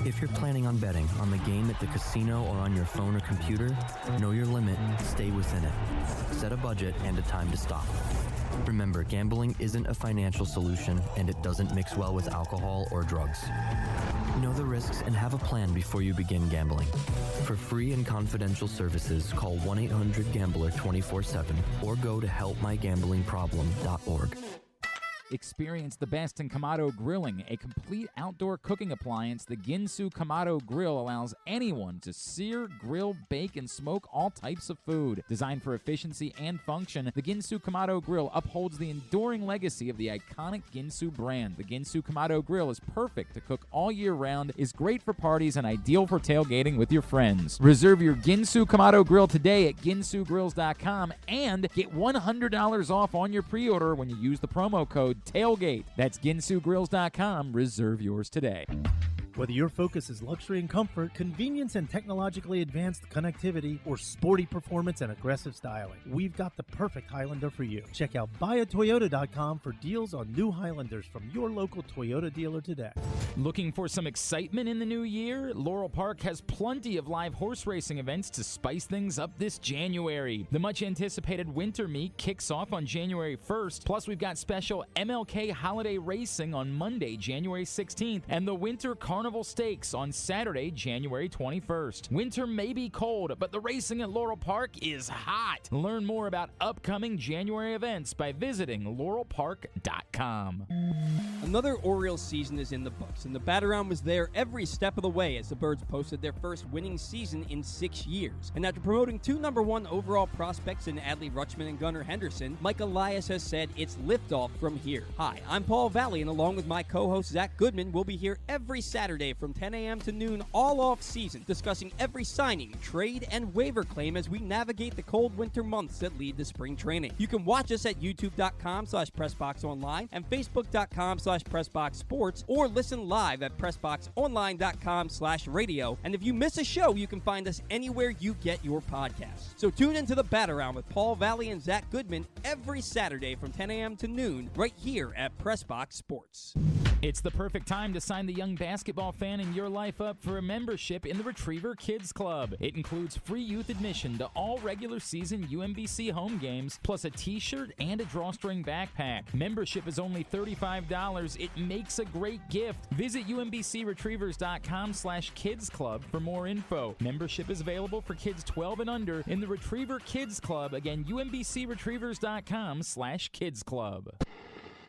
If you're planning on betting on the game at the casino or on your phone or computer, know your limit, stay within it. Set a budget and a time to stop. Remember, gambling isn't a financial solution, and it doesn't mix well with alcohol or drugs. Know the risks and have a plan before you begin gambling. For free and confidential services, call 1-800-GAMBLER 24/7 or go to helpmygamblingproblem.org. Experience the best in Kamado Grilling, a complete outdoor cooking appliance. The Ginsu Kamado Grill allows anyone to sear, grill, bake, and smoke all types of food. Designed for efficiency and function, the Ginsu Kamado Grill upholds the enduring legacy of the iconic Ginsu brand. The Ginsu Kamado Grill is perfect to cook all year round, is great for parties, and ideal for tailgating with your friends. Reserve your Ginsu Kamado Grill today at ginsugrills.com and get $100 off on your pre-order when you use the promo code TAILGATE. That's ginsugrills.com. Reserve yours today. Whether your focus is luxury and comfort, convenience and technologically advanced connectivity, or sporty performance and aggressive styling, we've got the perfect Highlander for you. Check out buyatoyota.com for deals on new Highlanders from your local Toyota dealer today. Looking for some excitement in the new year? Laurel Park has plenty of live horse racing events to spice things up this January. The much-anticipated Winter Meet kicks off on January 1st, plus we've got special MLK Holiday Racing on Monday, January 16th, and the Winter Carnival Stakes on Saturday, January 21st. Winter may be cold, but the racing at Laurel Park is hot. Learn more about upcoming January events by visiting laurelpark.com. Another Orioles season is in the books, and the bat-around was there every step of the way as the Birds posted their first winning season in 6 years. And after promoting 2 #1 overall prospects in Adley Rutschman and Gunnar Henderson, Mike Elias has said it's liftoff from here. Hi, I'm Paul Valley, and along with my co-host Zach Goodman, we'll be here every Saturday Saturday from 10 a.m. to noon all off season, discussing every signing, trade, and waiver claim as we navigate the cold winter months that lead to spring training. You can watch us at youtube.com/PressBoxOnline and Facebook.com/PressBoxSports, or listen live at PressBoxOnline.com/radio. And if you miss a show, you can find us anywhere you get your podcasts. So tune into the Bat Around with Paul Valley and Zach Goodman every Saturday from 10 a.m. to noon right here at PressBox Sports. It's the perfect time to sign the young basketball fan in your life up for a membership in the Retriever Kids Club. It includes free youth admission to all regular season UMBC home games, plus a t-shirt and a drawstring backpack. Membership is only $35. It makes a great gift. Visit UMBCRetrievers.com/Kids Club for more info. Membership is available for kids 12 and under in the Retriever Kids Club. Again, UMBCRetrievers.com/Kids Club.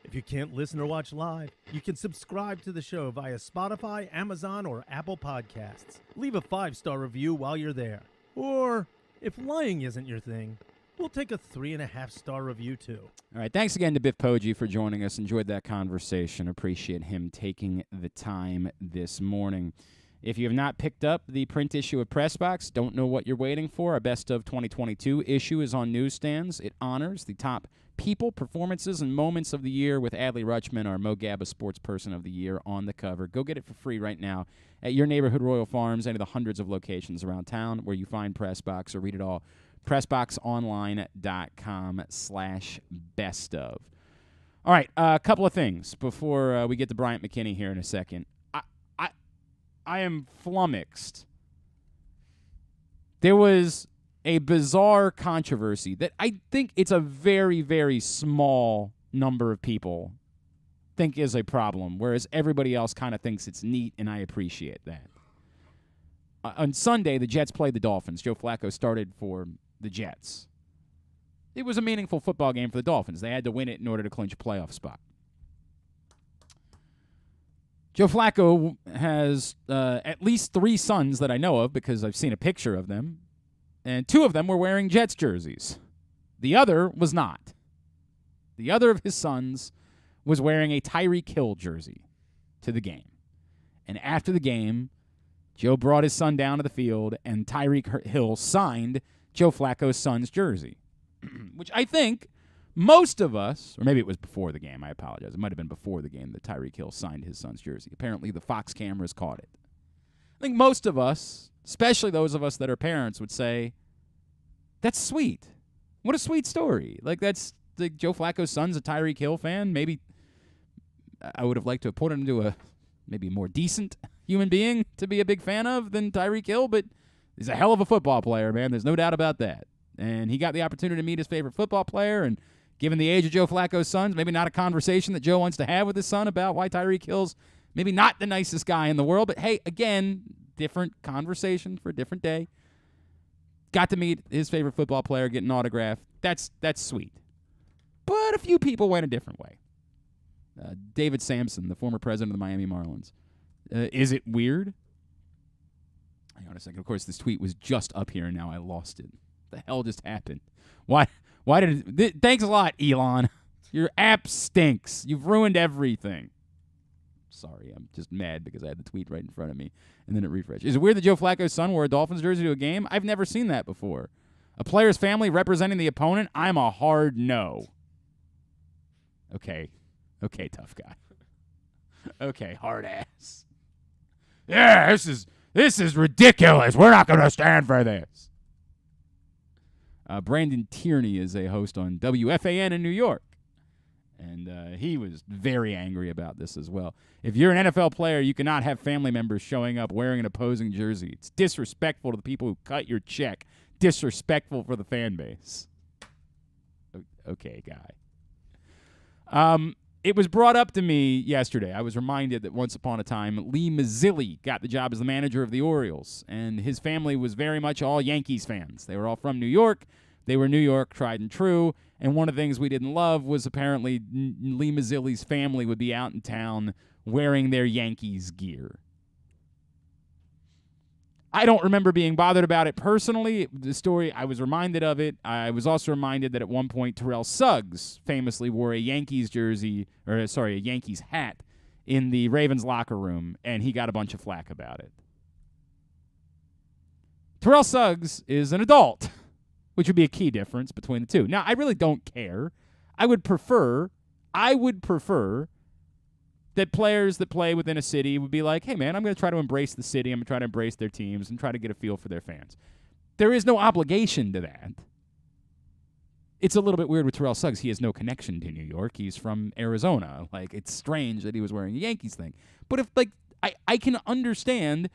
If you can't listen or watch live, you can subscribe to the show via Spotify, Amazon, or Apple Podcasts. Leave a 5-star review while you're there. Or, if lying isn't your thing, we'll take a 3.5-star review too. All right, thanks again to Biff Poggi for joining us. Enjoyed that conversation. Appreciate him taking the time this morning. If you have not picked up the print issue of PressBox, don't know what you're waiting for. Our Best of 2022 issue is on newsstands. It honors the top people, performances, and moments of the year with Adley Rutschman, our Mo Gabba Sports Person of the Year, on the cover. Go get it for free right now at your neighborhood Royal Farms, any of the hundreds of locations around town where you find PressBox, or read it all. PressBoxOnline.com/bestof. All right, a couple of things before we get to Bryant McKinnie here in a second. I am flummoxed. There was a bizarre controversy that I think it's a very, very small number of people think is a problem, whereas everybody else kind of thinks it's neat, and I appreciate that. On Sunday, the Jets played the Dolphins. Joe Flacco started for the Jets. It was a meaningful football game for the Dolphins. They had to win it in order to clinch a playoff spot. Joe Flacco has at least 3 sons that I know of because I've seen a picture of them, and 2 of them were wearing Jets jerseys. The other was not. The other of his sons was wearing a Tyreek Hill jersey to the game. And after the game, Joe brought his son down to the field, and Tyreek Hill signed Joe Flacco's son's jersey, which I think most of us, or maybe it was before the game, I apologize. It might have been before the game that Tyreek Hill signed his son's jersey. Apparently the Fox cameras caught it. I think most of us, especially those of us that are parents, would say, that's sweet. What a sweet story. Like, that's the Joe Flacco's son's a Tyreek Hill fan. Maybe I would have liked to have put him into a maybe more decent human being to be a big fan of than Tyreek Hill, but he's a hell of a football player, man. There's no doubt about that. And he got the opportunity to meet his favorite football player, and given the age of Joe Flacco's sons, maybe not a conversation that Joe wants to have with his son about why Tyreek Hill's maybe not the nicest guy in the world. But, hey, again, different conversation for a different day. Got to meet his favorite football player, get an autograph. That's sweet. But a few people went a different way. David Sampson, the former president of the Miami Marlins. Is it weird? Hang on a second. Of course, this tweet was just up here, and now I lost it. What the hell just happened? Why did it? Thanks a lot, Elon. Your app stinks. You've ruined everything. Sorry, I'm just mad because I had the tweet right in front of me, and then it refreshed. Is it weird that Joe Flacco's son wore a Dolphins jersey to a game? I've never seen that before. A player's family representing the opponent? I'm a hard no. Okay, tough guy. Okay, hard ass. Yeah, this is ridiculous. We're not going to stand for this. Brandon Tierney is a host on WFAN in New York, and he was very angry about this as well. If you're an NFL player, you cannot have family members showing up wearing an opposing jersey. It's disrespectful to the people who cut your check. Disrespectful for the fan base. Okay, guy. It was brought up to me yesterday. I was reminded that once upon a time, Lee Mazzilli got the job as the manager of the Orioles, and his family was very much all Yankees fans. They were all from New York. They were New York, tried and true, and one of the things we didn't love was apparently Lee Mazzilli's family would be out in town wearing their Yankees gear. I don't remember being bothered about it personally. The story, I was reminded of it. I was also reminded that at one point Terrell Suggs famously wore a Yankees jersey, a Yankees hat in the Ravens locker room, and he got a bunch of flack about it. Terrell Suggs is an adult, which would be a key difference between the two. Now, I really don't care. I would prefer that players that play within a city would be like, hey, man, I'm going to try to embrace the city. I'm going to try to embrace their teams and try to get a feel for their fans. There is no obligation to that. It's a little bit weird with Terrell Suggs. He has no connection to New York. He's from Arizona. Like, it's strange that he was wearing a Yankees thing. But if, like, I can understand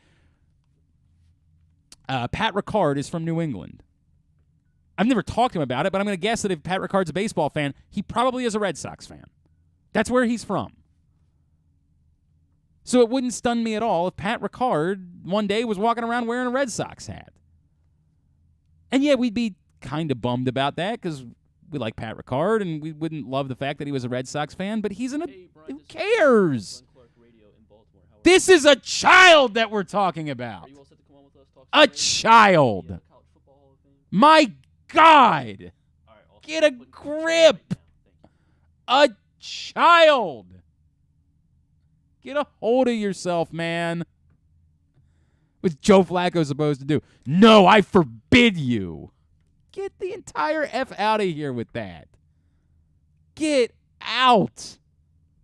Pat Ricard is from New England. I've never talked to him about it, but I'm going to guess that if Pat Ricard's a baseball fan, he probably is a Red Sox fan. That's where he's from. So it wouldn't stun me at all if Pat Ricard one day was walking around wearing a Red Sox hat. And yeah, we'd be kind of bummed about that because we like Pat Ricard and we wouldn't love the fact that he was a Red Sox fan, but he's who cares? This is a child that we're talking about. A child. My God. Get a grip. A child. Get a hold of yourself, man. What's Joe Flacco supposed to do? No, I forbid you. Get the entire F out of here with that. Get out.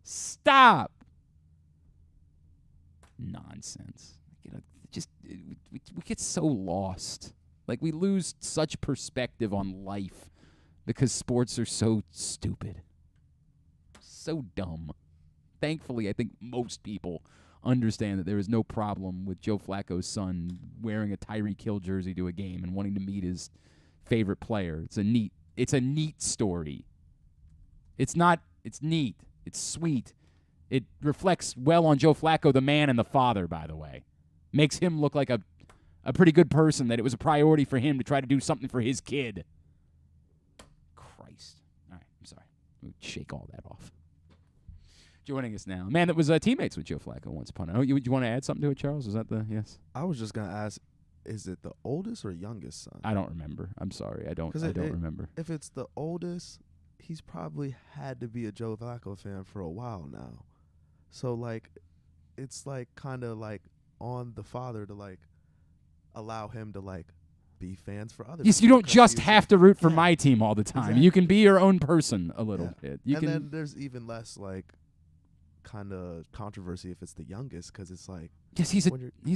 Stop. Nonsense. We get so lost. Like, we lose such perspective on life because sports are so stupid. So dumb. Thankfully, I think most people understand that there is no problem with Joe Flacco's son wearing a Tyreek Hill jersey to a game and wanting to meet his favorite player. It's a neat story. It's neat. It's sweet. It reflects well on Joe Flacco, the man and the father, by the way. Makes him look like a pretty good person, that it was a priority for him to try to do something for his kid. Christ. All right, I'm sorry. Let me shake all that off. Joining us now, a man that was teammates with Joe Flacco once upon a time. You want to add something to it, Charles? Is that the yes? I was just gonna ask, is it the oldest or youngest son? I don't remember. I'm sorry, I don't remember. If it's the oldest, he's probably had to be a Joe Flacco fan for a while now. So like, it's like kind of like on the father to like allow him to like be fans for others. Yes, you don't just have to root for my team all the time. Exactly. You can be your own person a little bit. Then there's even less like kind of controversy if it's the youngest, because it's like, yes, he's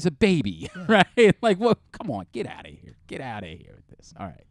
a baby, right? Like, well, come on, get out of here with this. All right.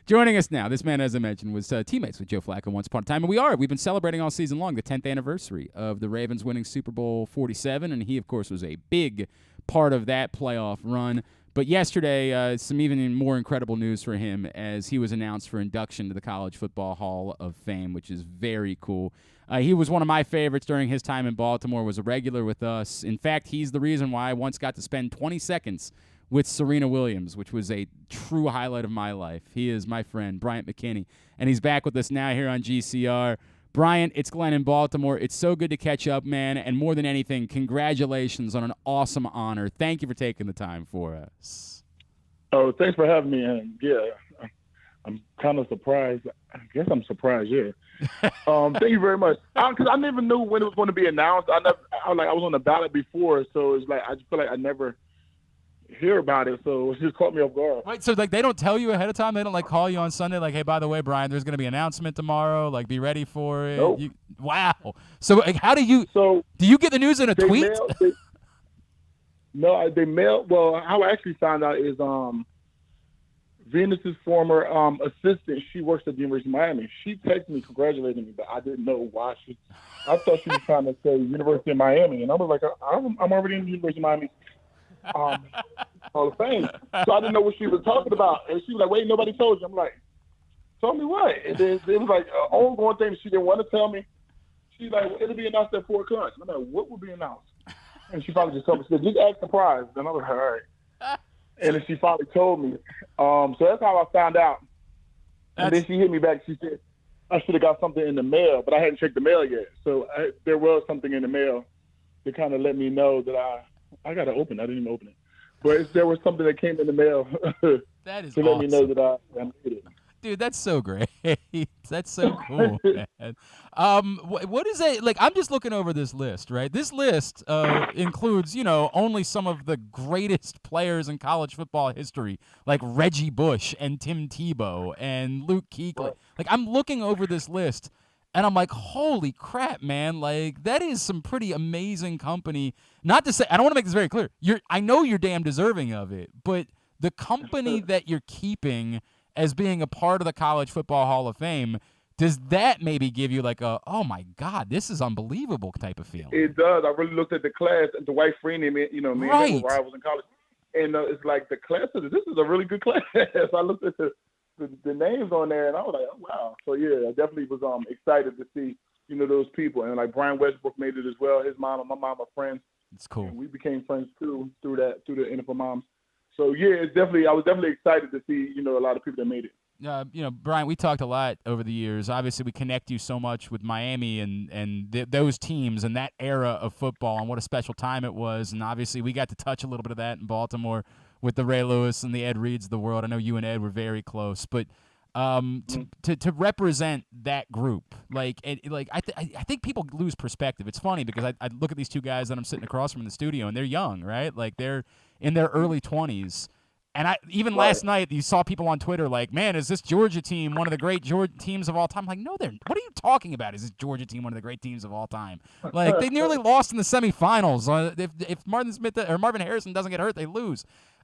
Joining us now, this man, as I mentioned, was teammates with Joe Flacco once upon a time, and we've been celebrating all season long the 10th anniversary of the Ravens winning Super Bowl 47, and he, of course, was a big part of that playoff run. But yesterday, some even more incredible news for him as he was announced for induction to the College Football Hall of Fame, which is very cool. He was one of my favorites during his time in Baltimore, was a regular with us. In fact, he's the reason why I once got to spend 20 seconds with Serena Williams, which was a true highlight of my life. He is my friend, Bryant McKinnie, and he's back with us now here on GCR. Bryant, it's Glenn in Baltimore. It's so good to catch up, man, and more than anything, congratulations on an awesome honor. Thank you for taking the time for us. Oh, thanks for having me. And yeah, I'm kind of surprised. I guess I'm surprised, yeah. Thank you very much. Because I never knew when it was going to be announced. I was on the ballot before, so it's like I just feel like I never hear about it, so it just caught me off guard. Wait, so like they don't tell you ahead of time? They don't like call you on Sunday like, hey, by the way, Brian, there's going to be an announcement tomorrow. Like, be ready for it. Nope. Wow. So like, how do you? So do you get the news in a tweet? They mailed. Well, how I actually found out is Venus's former assistant. She works at the University of Miami. She texted me congratulating me, but I didn't know why. I thought she was trying to say University of Miami, and I was like, I'm already in the University of Miami Hall of Fame. So I didn't know what she was talking about. And she was like, wait, nobody told you. I'm like, told me what? And then it was like an ongoing thing she didn't want to tell me. She's like, well, it'll be announced at 4 o'clock. I'm like, what will be announced? And she probably just told me, she said, just act surprised. And I was like, all right. And then she finally told me. So that's how I found out. And then she hit me back. She said, I should have got something in the mail, but I hadn't checked the mail yet. So there was something in the mail to kind of let me know that I got to open it. I didn't even open it. But there was something that came in the mail that is to let me know that I made it. Dude, that's so great. That's so cool, man. What is it? Like, I'm just looking over this list, right? This list includes, only some of the greatest players in college football history, like Reggie Bush and Tim Tebow and Luke Kuechly. Like, I'm looking over this list, and I'm like, holy crap, man. Like, that is some pretty amazing company. Not to say, I don't want to make this very clear. I know you're damn deserving of it, but the company that you're keeping as being a part of the College Football Hall of Fame, does that maybe give you like a, oh my God, this is unbelievable type of feeling? It does. I really looked at the class, and Dwight Freeney, me and him were rivals in college, and it's like the class. This is a really good class. I looked at the names on there, and I was like, oh wow. So yeah, I definitely was excited to see those people, and like Brian Westbrook made it as well. His mom and my mom are friends. It's cool. And we became friends too through the NFL moms. So yeah, I was definitely excited to see a lot of people that made it. Brian, we talked a lot over the years. Obviously, we connect you so much with Miami and those teams and that era of football and what a special time it was. And obviously, we got to touch a little bit of that in Baltimore with the Ray Lewis and the Ed Reeds of the world. I know you and Ed were very close, but to represent that group, I think people lose perspective. It's funny because I look at these two guys that I'm sitting across from in the studio, and they're young, right? Like they're in their early 20s. And last night, you saw people on Twitter like, man, is this Georgia team one of the great Georgia teams of all time? I'm like, no, what are you talking about? Is this Georgia team one of the great teams of all time? Like, they nearly lost in the semifinals. If Marvin Harrison doesn't get hurt, they lose.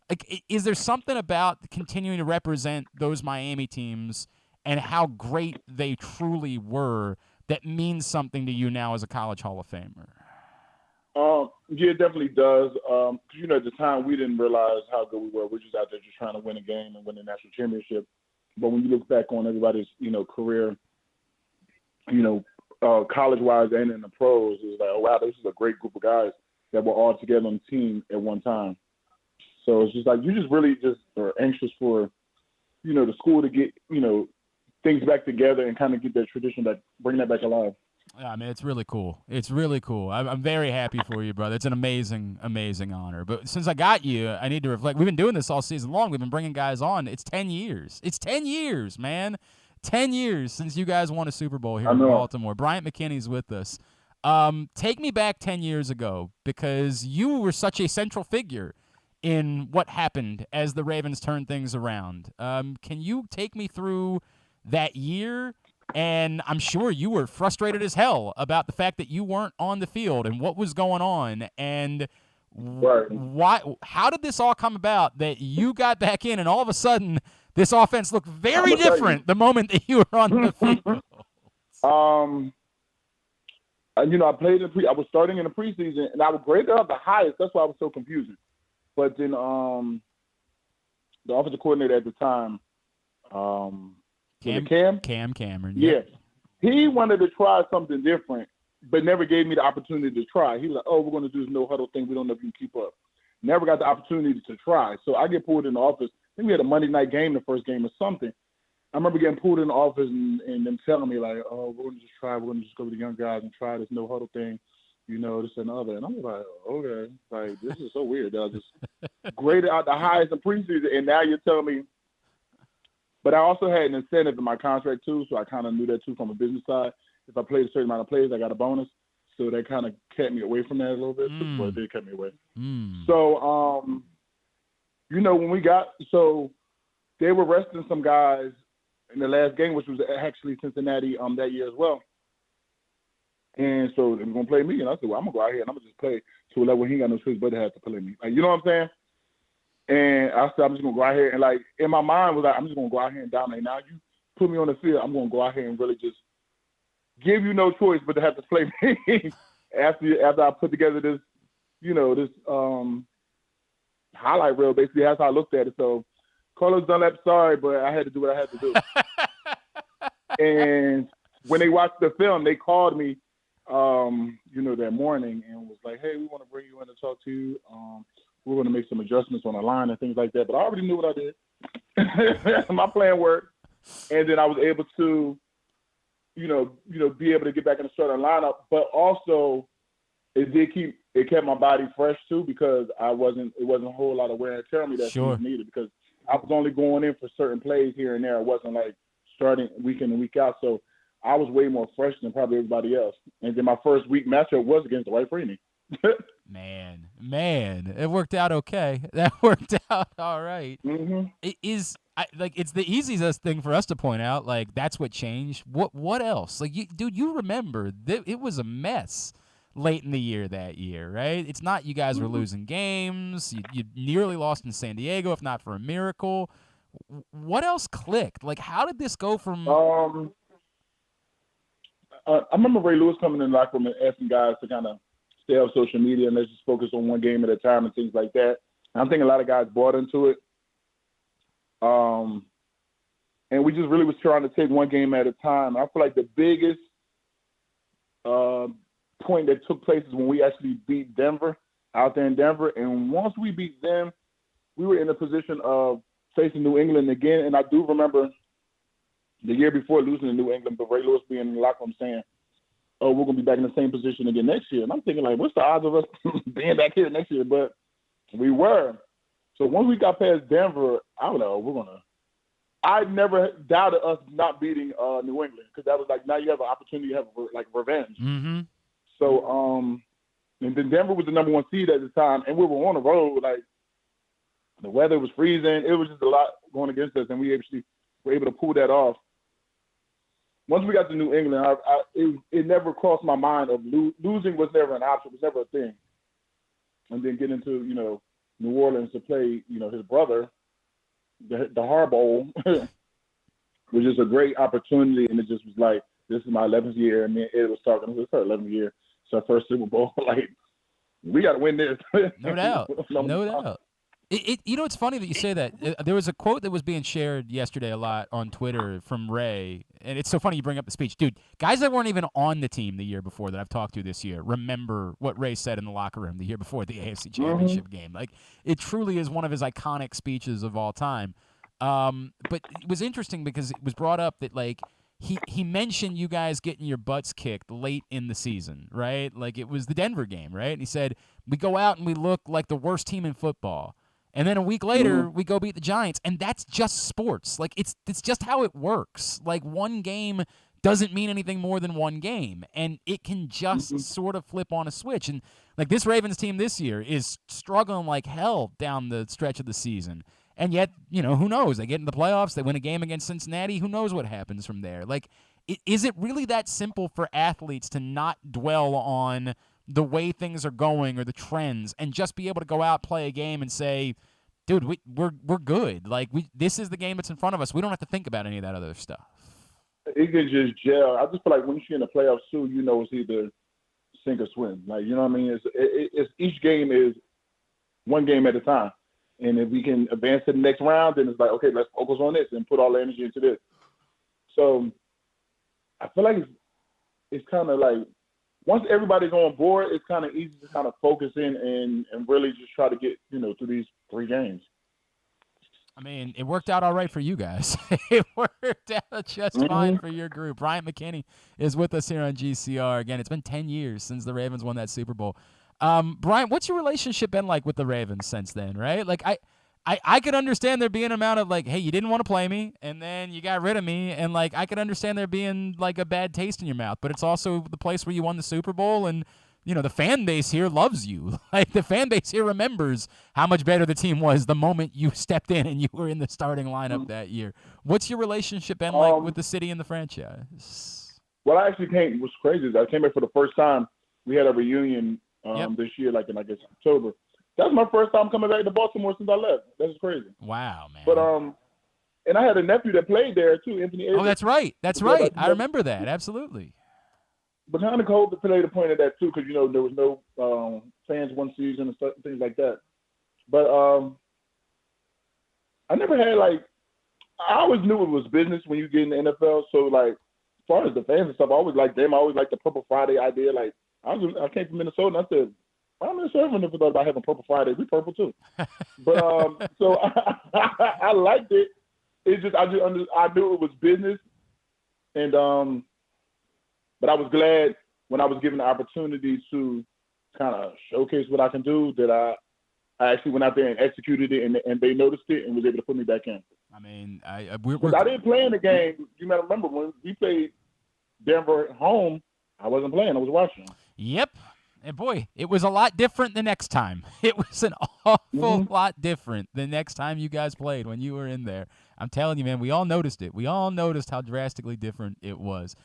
Like, is there something about continuing to represent those Miami teams and how great they truly were that means something to you now as a College Hall of Famer? Yeah, it definitely does. At the time, we didn't realize how good we were. We're just out there just trying to win a game and win the national championship. But when you look back on everybody's, career, college-wise and in the pros, it's like, oh, wow, this is a great group of guys that were all together on the team at one time. So it's just like you just really just are anxious for, the school to get, things back together and kind of get that tradition back, bring that back alive. Yeah, man, it's really cool. It's really cool. I'm very happy for you, brother. It's an amazing, amazing honor. But since I got you, I need to reflect. We've been doing this all season long. We've been bringing guys on. It's 10 years. It's 10 years, man. 10 years since you guys won a Super Bowl here in Baltimore. Bryant McKinnie's with us. Take me back 10 years ago because you were such a central figure in what happened as the Ravens turned things around. Can you take me through that year? And I'm sure you were frustrated as hell about the fact that you weren't on the field and what was going on. And why? How did this all come about that you got back in and all of a sudden this offense looked very different the moment that you were on the field? I played I was starting in the preseason, and I was graded out the highest. That's why I was so confusing. But then the offensive coordinator at the time, Cam Cameron. Yeah. He wanted to try something different, but never gave me the opportunity to try. He was like, oh, we're going to do this no huddle thing. We don't know if you can keep up. Never got the opportunity to try. So I get pulled in the office. I think we had a Monday night game, the first game or something. I remember getting pulled in the office and them telling me like, oh, we're going to just try. We're going to just go with the young guys and try this no huddle thing, this and the other. And I was like, okay, like this is so weird. I just graded out the highest in preseason, and now you're telling me. But I also had an incentive in my contract too, so I kind of knew that too from a business side. If I played a certain amount of plays, I got a bonus. So that kind of kept me away from that a little bit. But it did keep me away. So, when they were resting some guys in the last game, which was actually Cincinnati that year as well. And so they were going to play me. And I said, well, I'm going to go out here and I'm going to just play to a level he ain't got no choice but to have to play me. Like, you know what I'm saying? And I said, I'm just going to go out here. And, like, in my mind was like, I'm just going to go out here and dominate. Now you put me on the field, I'm going to go out here and really just give you no choice but to have to play me after I put together this, this highlight reel. Basically, that's how I looked at it. So, Carlos Dunlap, sorry, but I had to do what I had to do. And when they watched the film, they called me, that morning and was like, hey, we want to bring you in to talk to you. We're going to make some adjustments on the line and things like that. But I already knew what I did. My plan worked. And then I was able to, be able to get back in the starting lineup. But also, it kept my body fresh too because it wasn't a whole lot of wear and tear on me that was needed because I was only going in for certain plays here and there. It wasn't like starting week in and week out. So I was way more fresh than probably everybody else. And then my first week matchup was against Dwight Freeney. Man, it worked out okay. That worked out all right. Mm-hmm. It's the easiest thing for us to point out. Like, that's what changed. What else? Like, you remember it was a mess late in the year that year, right? It's not you guys were losing games. You nearly lost in San Diego, if not for a miracle. What else clicked? Like, how did this go from? I remember Ray Lewis coming in the locker room and asking guys to kind of stay off social media and let's just focus on one game at a time and things like that. And I'm thinking a lot of guys bought into it. And we just really was trying to take one game at a time. I feel like the biggest point that took place is when we actually beat Denver out there in Denver. And once we beat them, we were in a position of facing New England again. And I do remember the year before losing to New England, but Ray Lewis being in the locker room saying, oh, we're going to be back in the same position again next year. And I'm thinking, like, what's the odds of us being back here next year? But we were. So once we got past Denver, I was like, I never doubted us not beating New England because that was like, now you have an opportunity to have, like, revenge. Mm-hmm. So, and then Denver was the number one seed at the time, and we were on the road. Like, the weather was freezing. It was just a lot going against us, and we actually were able to pull that off. Once we got to New England, it never crossed my mind of losing was never an option. It was never a thing. And then getting to, New Orleans to play, his brother, the Harbaugh, was just a great opportunity. And it just was like, this is my 11th year. And me and Ed was talking, this is our 11th year. It's our first Super Bowl. Like, we got to win this. No doubt. No doubt. It's funny that you say that. There was a quote that was being shared yesterday a lot on Twitter from Ray, and it's so funny you bring up the speech. Dude, guys that weren't even on the team the year before that I've talked to this year remember what Ray said in the locker room the year before the AFC Championship game. Like, it truly is one of his iconic speeches of all time. But it was interesting because it was brought up that, like, he mentioned you guys getting your butts kicked late in the season, right? Like, it was the Denver game, right? And he said, we go out and we look like the worst team in football. And then a week later, we go beat the Giants, and that's just sports. Like, it's just how it works. Like, one game doesn't mean anything more than one game, and it can just sort of flip on a switch. And, like, this Ravens team this year is struggling like hell down the stretch of the season. And yet, who knows? They get in the playoffs, they win a game against Cincinnati. Who knows what happens from there? Like, is it really that simple for athletes to not dwell on the way things are going or the trends and just be able to go out, play a game, and say, dude, we're good. Like, this is the game that's in front of us. We don't have to think about any of that other stuff. It can just gel. I just feel like when you're in the playoffs too, it's either sink or swim. Like, you know what I mean? It's each game is one game at a time. And if we can advance to the next round, then it's like, okay, let's focus on this and put all the energy into this. So I feel like it's kind of like, once everybody's on board, it's kind of easy to kind of focus in and really just try to get, through these 3 games. I mean, it worked out all right for you guys. It worked out just fine for your group. Bryant McKinnie is with us here on GCR. Again, it's been 10 years since the Ravens won that Super Bowl. Bryant, what's your relationship been like with the Ravens since then, right? Like, I could understand there being an amount of, like, hey, you didn't want to play me, and then you got rid of me, and, like, I could understand there being, like, a bad taste in your mouth, but it's also the place where you won the Super Bowl, and, the fan base here loves you. Like, the fan base here remembers how much better the team was the moment you stepped in and you were in the starting lineup that year. What's your relationship been like with the city and the franchise? Well, I actually came, what's crazy is I came back for the first time. We had a reunion this year, like in, I guess, October. That was my first time coming back to Baltimore since I left. That's crazy. Wow, man. But and I had a nephew that played there too, Anthony. Oh, that's right. That's right. I remember that. Absolutely. But kind of COVID played a point of that too, because there was no fans one season and stuff, things like that. But I never had I always knew it was business when you get in the NFL. So like, as far as the fans and stuff, I always liked them. I always liked the Purple Friday idea. Like I came from Minnesota, and I said, I'm Minnesota. I never thought about having Purple Friday. We purple too. But so I liked it. It's just I knew it was business, and but I was glad when I was given the opportunity to kind of showcase what I can do that I actually went out there and executed it, and they noticed it and was able to put me back in. I mean, I didn't play in the game. You might remember when we played Denver at home. I wasn't playing. I was watching. Yep. And boy, it was a lot different the next time. It was an awful lot different the next time you guys played when you were in there. I'm telling you, man, we all noticed it. We all noticed how drastically different it was.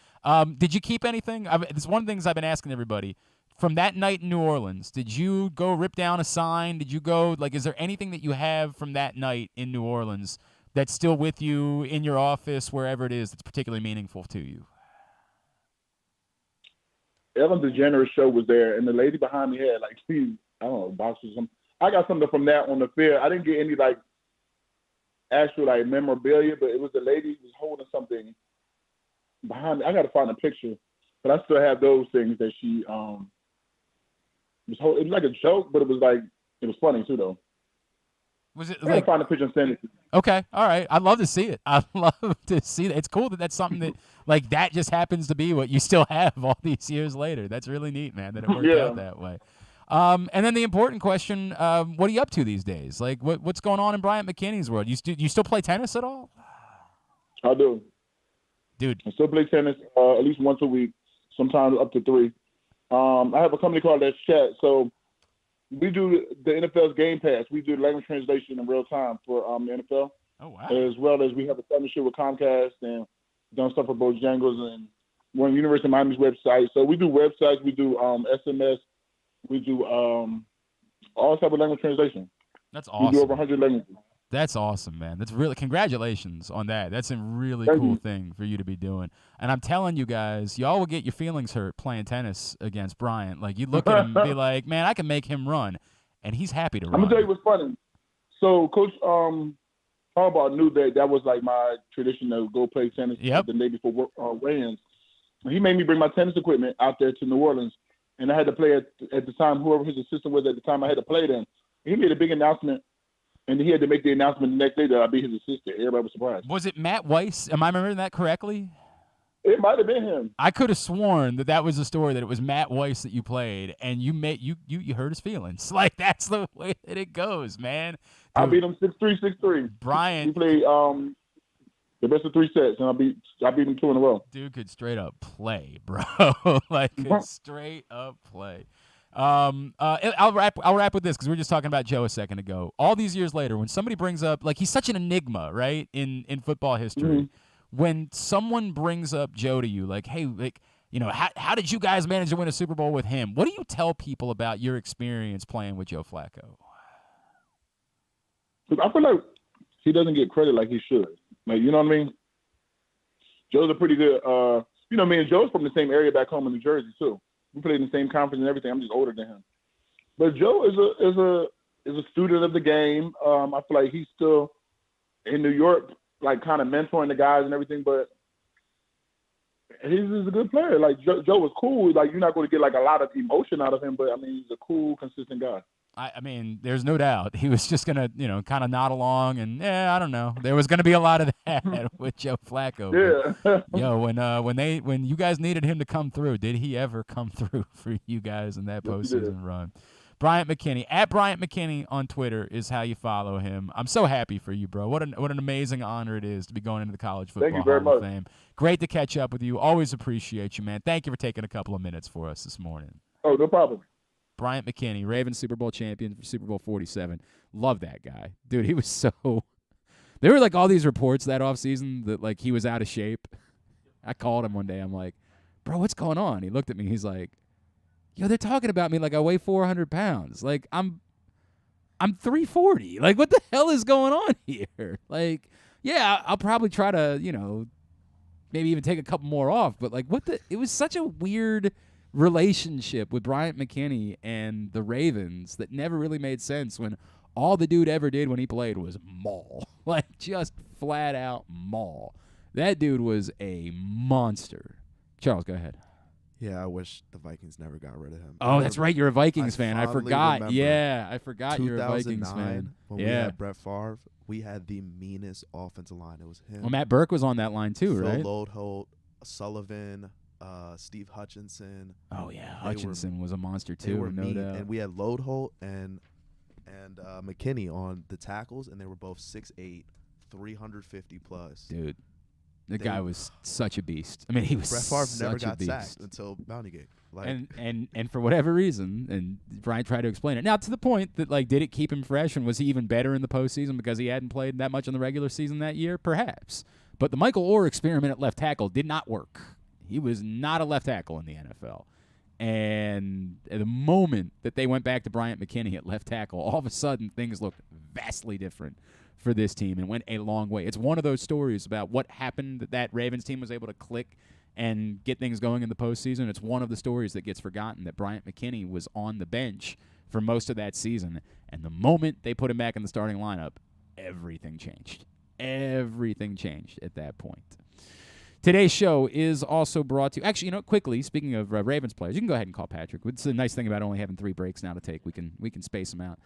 Did you keep anything? It's one of the things I've been asking everybody. From that night in New Orleans, did you go rip down a sign? Did you go, is there anything that you have from that night in New Orleans that's still with you in your office, wherever it is, that's particularly meaningful to you? Ellen DeGeneres show was there, and the lady behind me had I don't know, boxes or something. I got something from that on the field. I didn't get any actual memorabilia, but it was the lady who was holding something behind me. I got to find a picture, but I still have those things that she was holding. It was like a joke, but it was funny too though. Was it I gotta find a picture and send it to you. Okay, all right. I'd love to see it. I'd love to see that. It's cool that that's something that that just happens to be what you still have all these years later. That's really neat, man, that it worked out that way. And then the important question, what are you up to these days? What's going on in Bryant McKinnie's world? You still play tennis at all? I do. Dude. I still play tennis at least once a week, sometimes up to 3. I have a company called Let's Chat, so we do the NFL's Game Pass. We do language translation in real time for the NFL. Oh, wow. As well as we have a partnership with Comcast and done stuff for Bojangles, and we're on University of Miami's website. So we do websites, we do SMS, we do all type of language translation. That's awesome. We do over 100 languages. That's awesome, man. That's really congratulations on that. That's a really cool thing for you to be doing. And I'm telling you guys, y'all will get your feelings hurt playing tennis against Bryant. You look at him and be like, man, I can make him run, and he's happy to run. I'm gonna tell you what's funny. So Coach Harbaugh knew that was my tradition to go play tennis the day before weigh-ins. He made me bring my tennis equipment out there to New Orleans, and I had to play at the time. Whoever his assistant was at the time, I had to play them. He made a big announcement. And he had to make the announcement the next day that I'd be his assistant. Everybody was surprised. Was it Matt Weiss? Am I remembering that correctly? It might have been him. I could have sworn that was the story, that it was Matt Weiss that you played, and you hurt his feelings. That's the way that it goes, man. Dude, I beat him 6-3, 6-3. Brian. We played the best of 3 sets, and I beat him 2 in a row. Dude could straight up play, bro. Could straight up play. I'll wrap with this because we were just talking about Joe a second ago. All these years later, when somebody brings up, he's such an enigma, right, in football history. Mm-hmm. When someone brings up Joe to you, hey, how did you guys manage to win a Super Bowl with him? What do you tell people about your experience playing with Joe Flacco? I feel like he doesn't get credit like he should. You know what I mean? Joe's a pretty good. Me and Joe's from the same area back home in New Jersey too. We played in the same conference and everything. I'm just older than him. But Joe is a student of the game. I feel like he's still in New York, kind of mentoring the guys and everything. But he's a good player. Joe was cool. You're not going to get a lot of emotion out of him, but he's a cool, consistent guy. I mean, there's no doubt he was just gonna, kind of nod along, and I don't know. There was gonna be a lot of that with Joe Flacco. Yeah. But, when you guys needed him to come through, did he ever come through for you guys in that postseason run? Bryant McKinnie at Bryant McKinnie on Twitter is how you follow him. I'm so happy for you, bro. What an amazing honor it is to be going into the College Football Hall of Fame. Great to catch up with you. Always appreciate you, man. Thank you for taking a couple of minutes for us this morning. Oh, no problem. Bryant McKinnie, Ravens Super Bowl champion for Super Bowl 47. Love that guy. Dude, he was so – there were all these reports that offseason that he was out of shape. I called him one day. I'm like, bro, what's going on? He looked at me. He's like, yo, they're talking about me I weigh 400 pounds. I'm 340. What the hell is going on here? Yeah, I'll probably try to, maybe even take a couple more off. But, what the – it was such a weird – relationship with Bryant McKinnie and the Ravens that never really made sense when all the dude ever did when he played was maul. Just flat out maul. That dude was a monster. Charles, go ahead. Yeah, I wish the Vikings never got rid of him. Oh, that's right. You're a Vikings fan. I forgot. Yeah, I forgot you're a Vikings fan. When we had Brett Favre, we had the meanest offensive line. It was him. Well, Matt Burke was on that line too, right? Phil Lodeholt, Sullivan, Steve Hutchinson. Oh yeah, Hutchinson was a monster too, no doubt. And we had Lodeholt and McKinney on the tackles, and they were both 6'8", 350 plus. Dude, the guy was such a beast. I mean, he was Brett Favre such never a got beast. sacked until Bounty Gate. Like, And for whatever reason, and Brian tried to explain it. Now, to the point that, like, did it keep him fresh, and was he even better in the postseason because he hadn't played that much in the regular season that year? Perhaps. But the Michael Orr experiment at left tackle did not work. He was not a left tackle in the NFL. And at the moment that they went back to Bryant McKinnie at left tackle, all of a sudden things looked vastly different for this team and went a long way. It's one of those stories about what happened that Ravens team was able to click and get things going in the postseason. It's one of the stories that gets forgotten, that Bryant McKinnie was on the bench for most of that season. And the moment they put him back in the starting lineup, everything changed. Everything changed at that point. Today's show is also brought to you. Actually, quickly, speaking of Ravens players, you can go ahead and call Patrick. It's a nice thing about only having 3 breaks now to take. We can space them out.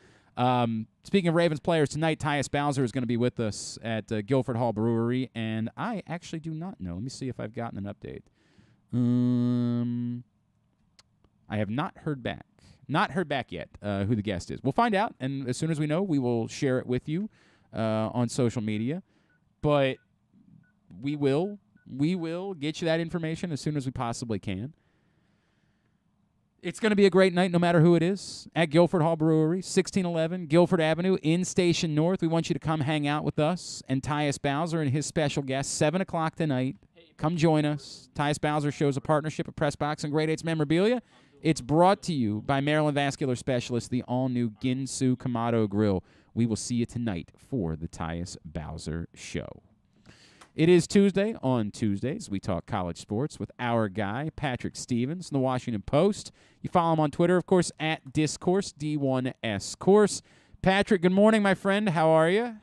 Speaking of Ravens players, tonight Tyus Bowser is going to be with us at Guilford Hall Brewery, and I actually do not know. Let me see if I've gotten an update. I have not heard back. Not heard back yet who the guest is. We'll find out, and as soon as we know, we will share it with you on social media. But we will get you that information as soon as we possibly can. It's going to be a great night no matter who it is at Guilford Hall Brewery, 1611 Guilford Avenue in Station North. We want you to come hang out with us and Tyus Bowser and his special guest, 7 o'clock tonight. Come join us. Tyus Bowser shows a partnership of Pressbox and Great 8's Memorabilia. It's brought to you by Maryland Vascular Specialist, the all-new Ginsu Kamado Grill. We will see you tonight for the Tyus Bowser Show. It is Tuesday. On Tuesdays, we talk college sports with our guy, Patrick Stevens, from the Washington Post. You follow him on Twitter, of course, at Discourse, D1S Course. Patrick, good morning, my friend. How are you?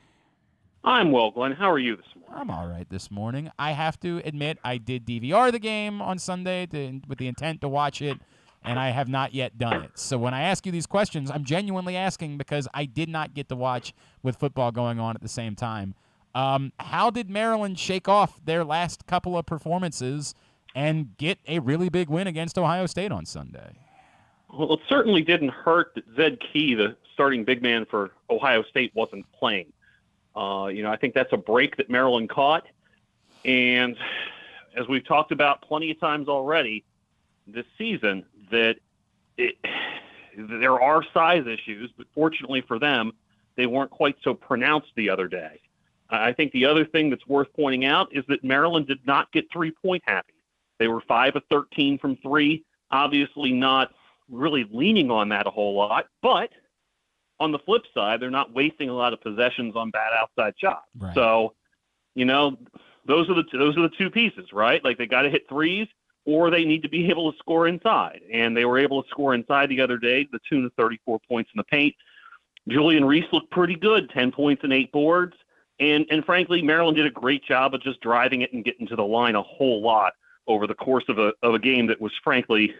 I'm well, Glenn. How are you this morning? I'm all right this morning. I have to admit I did DVR the game on Sunday with the intent to watch it, and I have not yet done it. So when I ask you these questions, I'm genuinely asking because I did not get to watch with football going on at the same time. How did Maryland shake off their last couple of performances and get a really big win against Ohio State on Sunday? Well, it certainly didn't hurt that Zed Key, the starting big man for Ohio State, wasn't playing. I think that's a break that Maryland caught. And as we've talked about plenty of times already this season, that there are size issues, but fortunately for them, they weren't quite so pronounced the other day. I think the other thing that's worth pointing out is that Maryland did not get 3-point happy. They were 5 of 13 from 3, obviously not really leaning on that a whole lot. But on the flip side, they're not wasting a lot of possessions on bad outside shots. Right. So, those are the two pieces, right? Like they got to hit threes, or they need to be able to score inside. And they were able to score inside the other day, the tune of 34 points in the paint. Julian Reese looked pretty good, 10 points and 8 boards. And frankly, Maryland did a great job of just driving it and getting to the line a whole lot over the course of a game that was frankly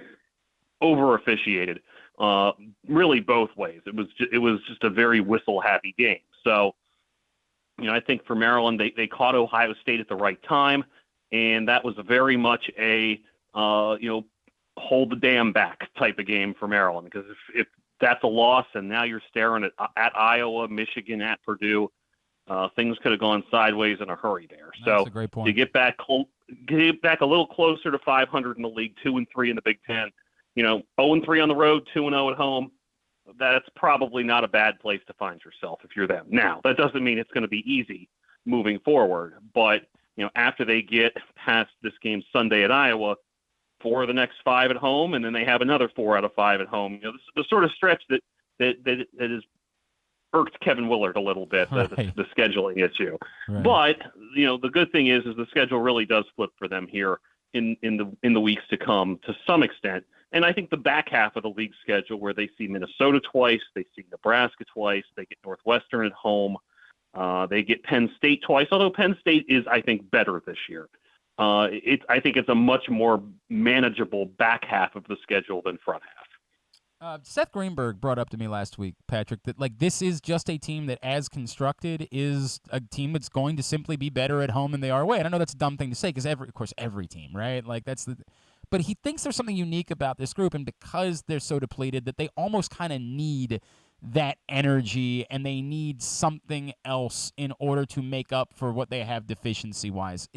over officiated, really both ways. It was just a very whistle happy game. So, I think for Maryland, they caught Ohio State at the right time, and that was very much a hold the dam back type of game for Maryland, because if that's a loss and now you're staring at Iowa, Michigan, at Purdue. Things could have gone sideways in a hurry there. That's a great point. To get back a little closer to 500 in the league, 2-3 in the Big Ten, 0-3 on the road, 2-0 at home. That's probably not a bad place to find yourself if you're them. Now, that doesn't mean it's going to be easy moving forward, but after they get past this game Sunday at Iowa, 4 of the next 5 at home, and then they have another 4 out of 5 at home. This is the sort of stretch that is irked Kevin Willard a little bit, the scheduling issue. Right. But, the good thing is the schedule really does flip for them here in the weeks to come to some extent. And I think the back half of the league schedule, where they see Minnesota twice, they see Nebraska twice, they get Northwestern at home, they get Penn State twice, although Penn State is, I think, better this year. I think it's a much more manageable back half of the schedule than front half. Seth Greenberg brought up to me last week, Patrick, that this is just a team that, as constructed, is a team that's going to simply be better at home than they are away. And I know that's a dumb thing to say because, of course, every team, right? But he thinks there's something unique about this group, and because they're so depleted that they almost kind of need that energy, and they need something else in order to make up for what they have deficiency-wise.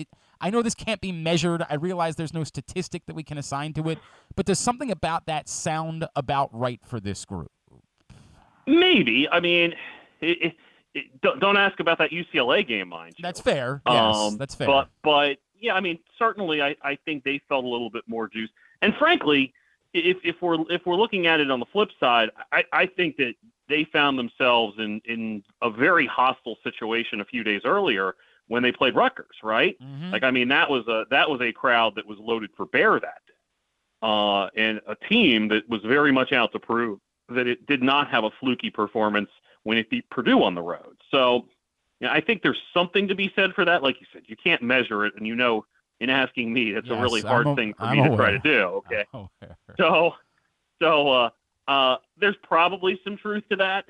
I know this can't be measured. I realize there's no statistic that we can assign to it, but does something about that sound about right for this group? Maybe. I mean, don't ask about that UCLA game, mind you. That's fair. Yes, that's fair. But yeah, I mean, certainly, I think they felt a little bit more juice. And frankly, if we're looking at it on the flip side, I think that they found themselves in a very hostile situation a few days earlier when they played Rutgers, right? Mm-hmm. Like, I mean, that was a crowd that was loaded for bear that day, and a team that was very much out to prove that it did not have a fluky performance when it beat Purdue on the road. So, I think there's something to be said for that. Like you said, you can't measure it, and in asking me, that's a really hard thing for me to try to do. Okay, so there's probably some truth to that.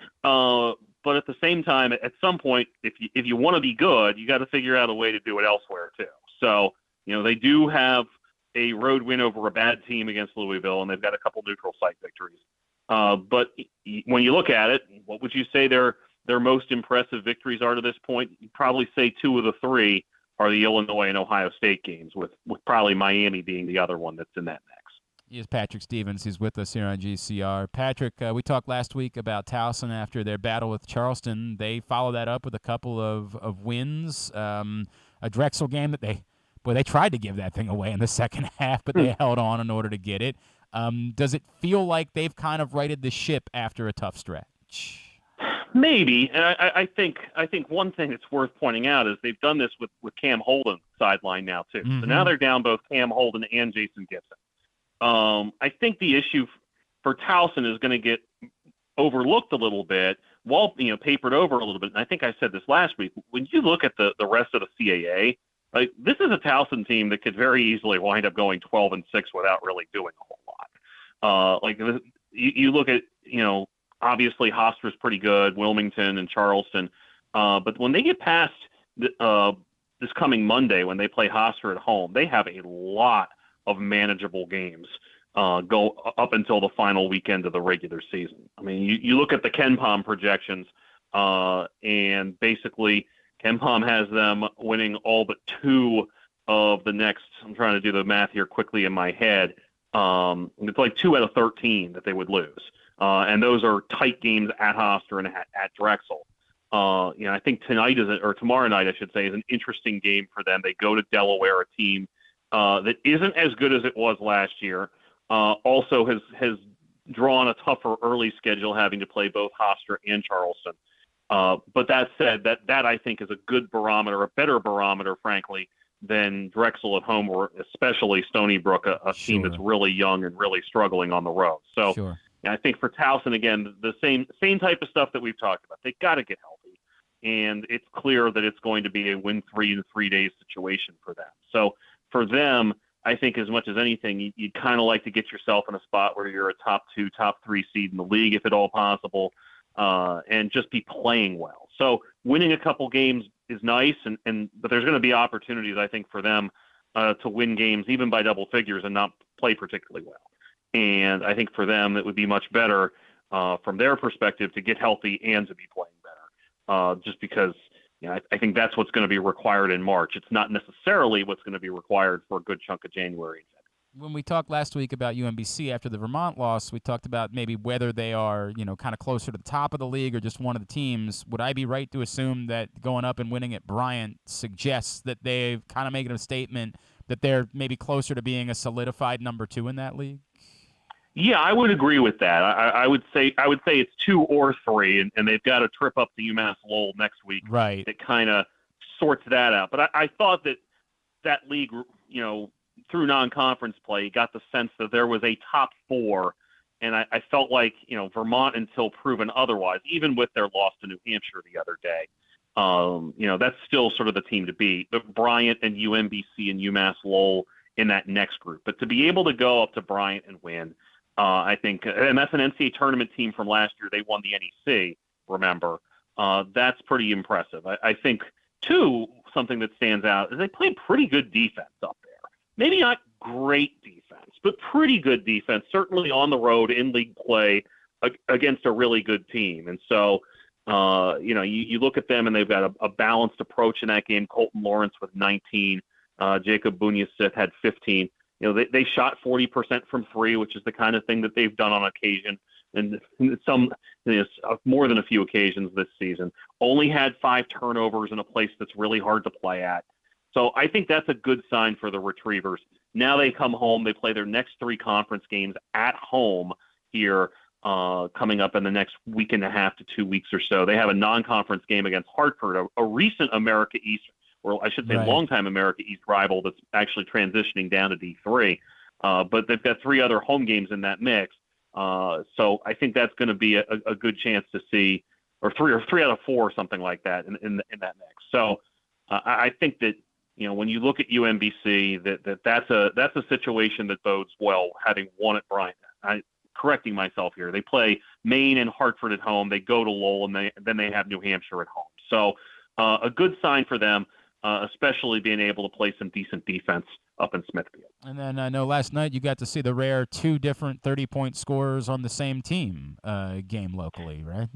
But at the same time, at some point, if you want to be good, you got to figure out a way to do it elsewhere too. So, they do have a road win over a bad team against Louisville, and they've got a couple neutral site victories. But when you look at it, what would you say their most impressive victories are to this point? You'd probably say 2 of the 3 are the Illinois and Ohio State games, with probably Miami being the other one that's in that mix. He is Patrick Stevens. He's with us here on GCR. Patrick, we talked last week about Towson after their battle with Charleston. They followed that up with a couple of wins, a Drexel game that they tried to give that thing away in the second half, but they held on in order to get it. Does it feel like they've kind of righted the ship after a tough stretch? Maybe, and I think one thing that's worth pointing out is they've done this with Cam Holden sideline now too. Mm-hmm. So now they're down both Cam Holden and Jason Gibson. I think the issue for Towson is going to get overlooked a little bit, papered over a little bit. And I think I said this last week. When you look at the rest of the CAA, like, this is a Towson team that could very easily wind up going 12-6 without really doing a whole lot. You look at, obviously Hofstra's pretty good, Wilmington and Charleston. But when they get past this coming Monday, when they play Hofstra at home, they have a lot of manageable games go up until the final weekend of the regular season. I mean, you look at the KenPom projections, and basically KenPom has them winning all but 2 of the next, I'm trying to do the math here quickly in my head. It's like 2 out of 13 that they would lose. And those are tight games at Hofstra and at Drexel. I think tomorrow night, I should say, is an interesting game for them. They go to Delaware, a team that isn't as good as it was last year. Also has drawn a tougher early schedule, having to play both Hofstra and Charleston. But that said, that I think is a good barometer, a better barometer, frankly, than Drexel at home, or especially Stony Brook, a team that's really young and really struggling on the road. So I think for Towson, again, the same type of stuff that we've talked about. They got to get healthy, and it's clear that it's going to be a win 3 in 3 days situation for them. So for them, I think as much as anything, you'd kind of like to get yourself in a spot where you're a top 2, top 3 seed in the league, if at all possible, and just be playing well. So winning a couple games is nice, but there's going to be opportunities, I think, for them to win games even by double figures and not play particularly well. And I think for them, it would be much better from their perspective to get healthy and to be playing better, just because I think that's what's going to be required in March. It's not necessarily what's going to be required for a good chunk of January and February. When we talked last week about UMBC after the Vermont loss, we talked about maybe whether they are, kind of closer to the top of the league or just one of the teams. Would I be right to assume that going up and winning at Bryant suggests that they've kind of making a statement that they're maybe closer to being a solidified number 2 in that league? Yeah, I would agree with that. I would say it's 2 or 3, and they've got a trip up to UMass Lowell next week. Right. That kind of sorts that out. But I thought that league, through non-conference play, you got the sense that there was a top 4, and I felt like, Vermont, until proven otherwise, even with their loss to New Hampshire the other day, that's still sort of the team to beat. But Bryant and UMBC and UMass Lowell in that next group. But to be able to go up to Bryant and win, I think, and that's an NCAA tournament team from last year. They won the NEC, remember. That's pretty impressive. I think, too, something that stands out is they play pretty good defense up there. Maybe not great defense, but pretty good defense, certainly on the road in league play. against a really good team. And so, you look at them and they've got a balanced approach in that game. Colton Lawrence with 19, Jacob Bunyasith had 15. They shot 40% from three, which is the kind of thing that they've done on occasion, and more than a few occasions this season. Only had 5 turnovers in a place that's really hard to play at. So I think that's a good sign for the Retrievers. Now they come home. They play their next 3 conference games at home here coming up in the next week and a half to 2 weeks or so. They have a non-conference game against Hartford, a recent America East, or I should say longtime America East rival that's actually transitioning down to D3. But they've got 3 other home games in that mix. So I think that's going to be a good chance to see, or 3 out of 4, something like that in that mix. So I think that, when you look at UMBC, that's a situation that bodes well, having won at Bryant. Correcting myself here, they play Maine and Hartford at home. They go to Lowell, and then they have New Hampshire at home. So a good sign for them, especially being able to play some decent defense up in Smithfield. And then I know last night you got to see the rare 2 different 30-point scorers on the same team game locally, right?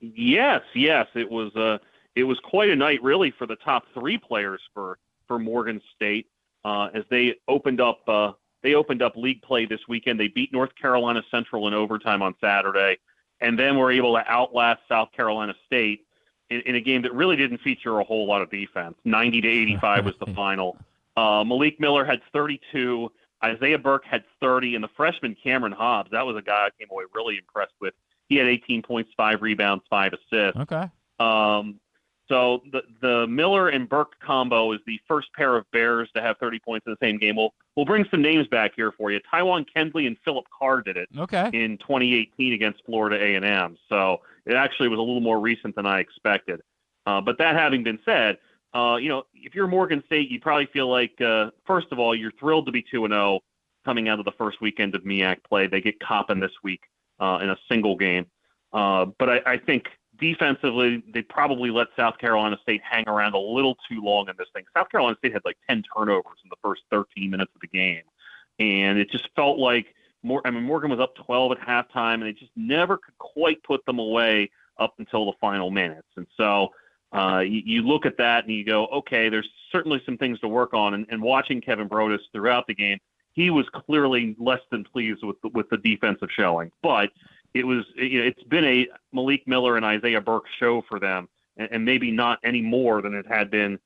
Yes. It was quite a night, really, for the top 3 players for Morgan State as they opened up league play this weekend. They beat North Carolina Central in overtime on Saturday, and then were able to outlast South Carolina State in a game that really didn't feature a whole lot of defense. 90-85 was the final. Malik Miller had 32. Isaiah Burke had 30, and the freshman Cameron Hobbs, that was a guy I came away really impressed with. He had 18 points, 5 rebounds, 5 assists. Okay. So the Miller and Burke combo is the first pair of Bears to have 30 points in the same game. We'll bring some names back here for you. Tywan Kensley and Philip Carr did it in 2018 against Florida A&M. So it actually was a little more recent than I expected. But that having been said, if you're Morgan State, you probably feel like, first of all, you're thrilled to be 2-0 coming out of the first weekend of MEAC play. They get Coppin this week in a single game. But I think defensively, they probably let South Carolina State hang around a little too long in this thing. South Carolina State had like 10 turnovers in the first 13 minutes of the game. And it just felt like Morgan was up 12 at halftime, and they just never could quite put them away up until the final minutes. And so you look at that and you go, okay, there's certainly some things to work on. And watching Kevin Brodus throughout the game, he was clearly less than pleased with the defensive showing. But it's been a Malik Miller and Isaiah Burke show for them, and maybe not any more than it has been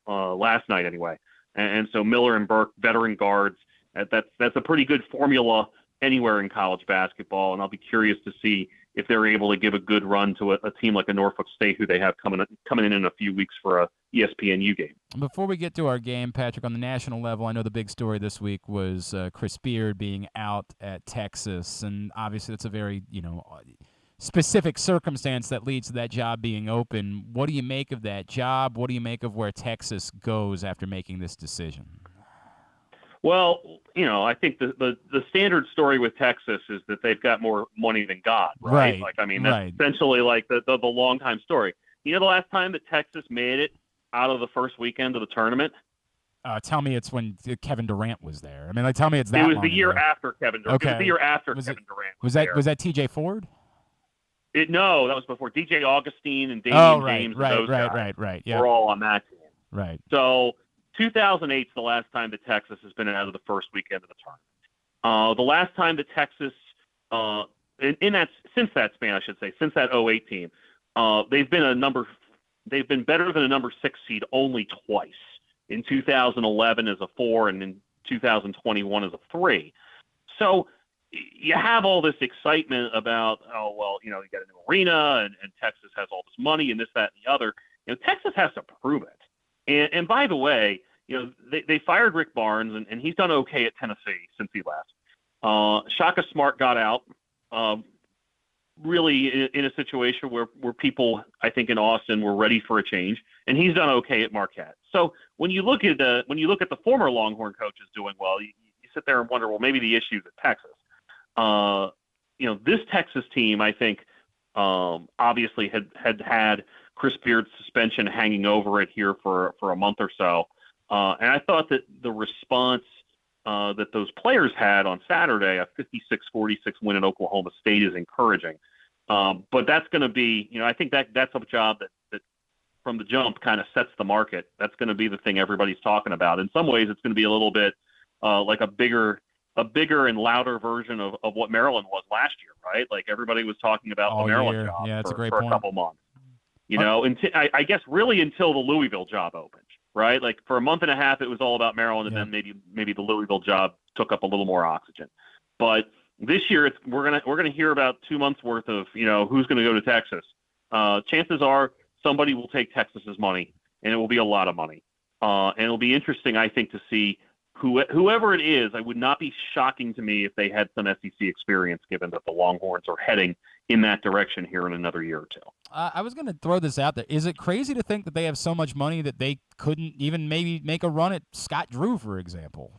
last night anyway. And so Miller and Burke, veteran guards, that's a pretty good formula anywhere in college basketball. And I'll be curious to see if they're able to give a good run to a team like a Norfolk State, who they have coming in a few weeks for a ESPNU game. Before we get to our game, Patrick, on the national level, I know the big story this week was Chris Beard being out at Texas, and obviously that's a very specific circumstance that leads to that job being open. What do you make of that job? What do you make of where Texas goes after making this decision? Well, I think the standard story with Texas is that they've got more money than God, right? That's essentially like the long-time story. The last time that Texas made it out of the first weekend of the tournament? Tell me it's when Kevin Durant was there. Tell me it's that. It was the year after Kevin Durant. Okay. It was the year after Kevin Durant was there. Was that TJ Ford? No, that was before. DJ Augustine and Damian James and those guys were all on that team. Right. So 2008 is the last time that Texas has been out of the first weekend of the tournament. The last time that Texas, since that span, I should say, since that 08 team, they've been better than a number 6 seed only twice. In 2011 as a 4, and in 2021 as a 3. So you have all this excitement about, you got a new arena, and Texas has all this money and this, that, and the other. Texas has to prove it. And by the way, they fired Rick Barnes, and he's done okay at Tennessee since he left. Shaka Smart got out, really in a situation where people, I think, in Austin were ready for a change, and he's done okay at Marquette. So when you look at the former Longhorn coaches doing well, you sit there and wonder, well, maybe the issue's at Texas. This Texas team, I think, obviously had Chris Beard's suspension hanging over it here for a month or so. And I thought that the response that those players had on Saturday, a 56-46 win at Oklahoma State, is encouraging. But that's going to be, I think that's a job that from the jump kind of sets the market. That's going to be the thing everybody's talking about. In some ways, it's going to be a little bit like a bigger and louder version of what Maryland was last year, right? Like everybody was talking about the Maryland job for a couple months. I guess really until the Louisville job opened, right? Like for a month and a half, it was all about Maryland, and then maybe the Louisville job took up a little more oxygen. But this year, we're gonna hear about 2 months worth of who's going to go to Texas. Chances are somebody will take Texas's money, and it will be a lot of money. And it'll be interesting, I think, to see whoever it is. I would not be shocking to me if they had some SEC experience, given that the Longhorns are heading in that direction here in another year or two. I was going to throw this out there. Is it crazy to think that they have so much money that they couldn't even maybe make a run at Scott Drew, for example?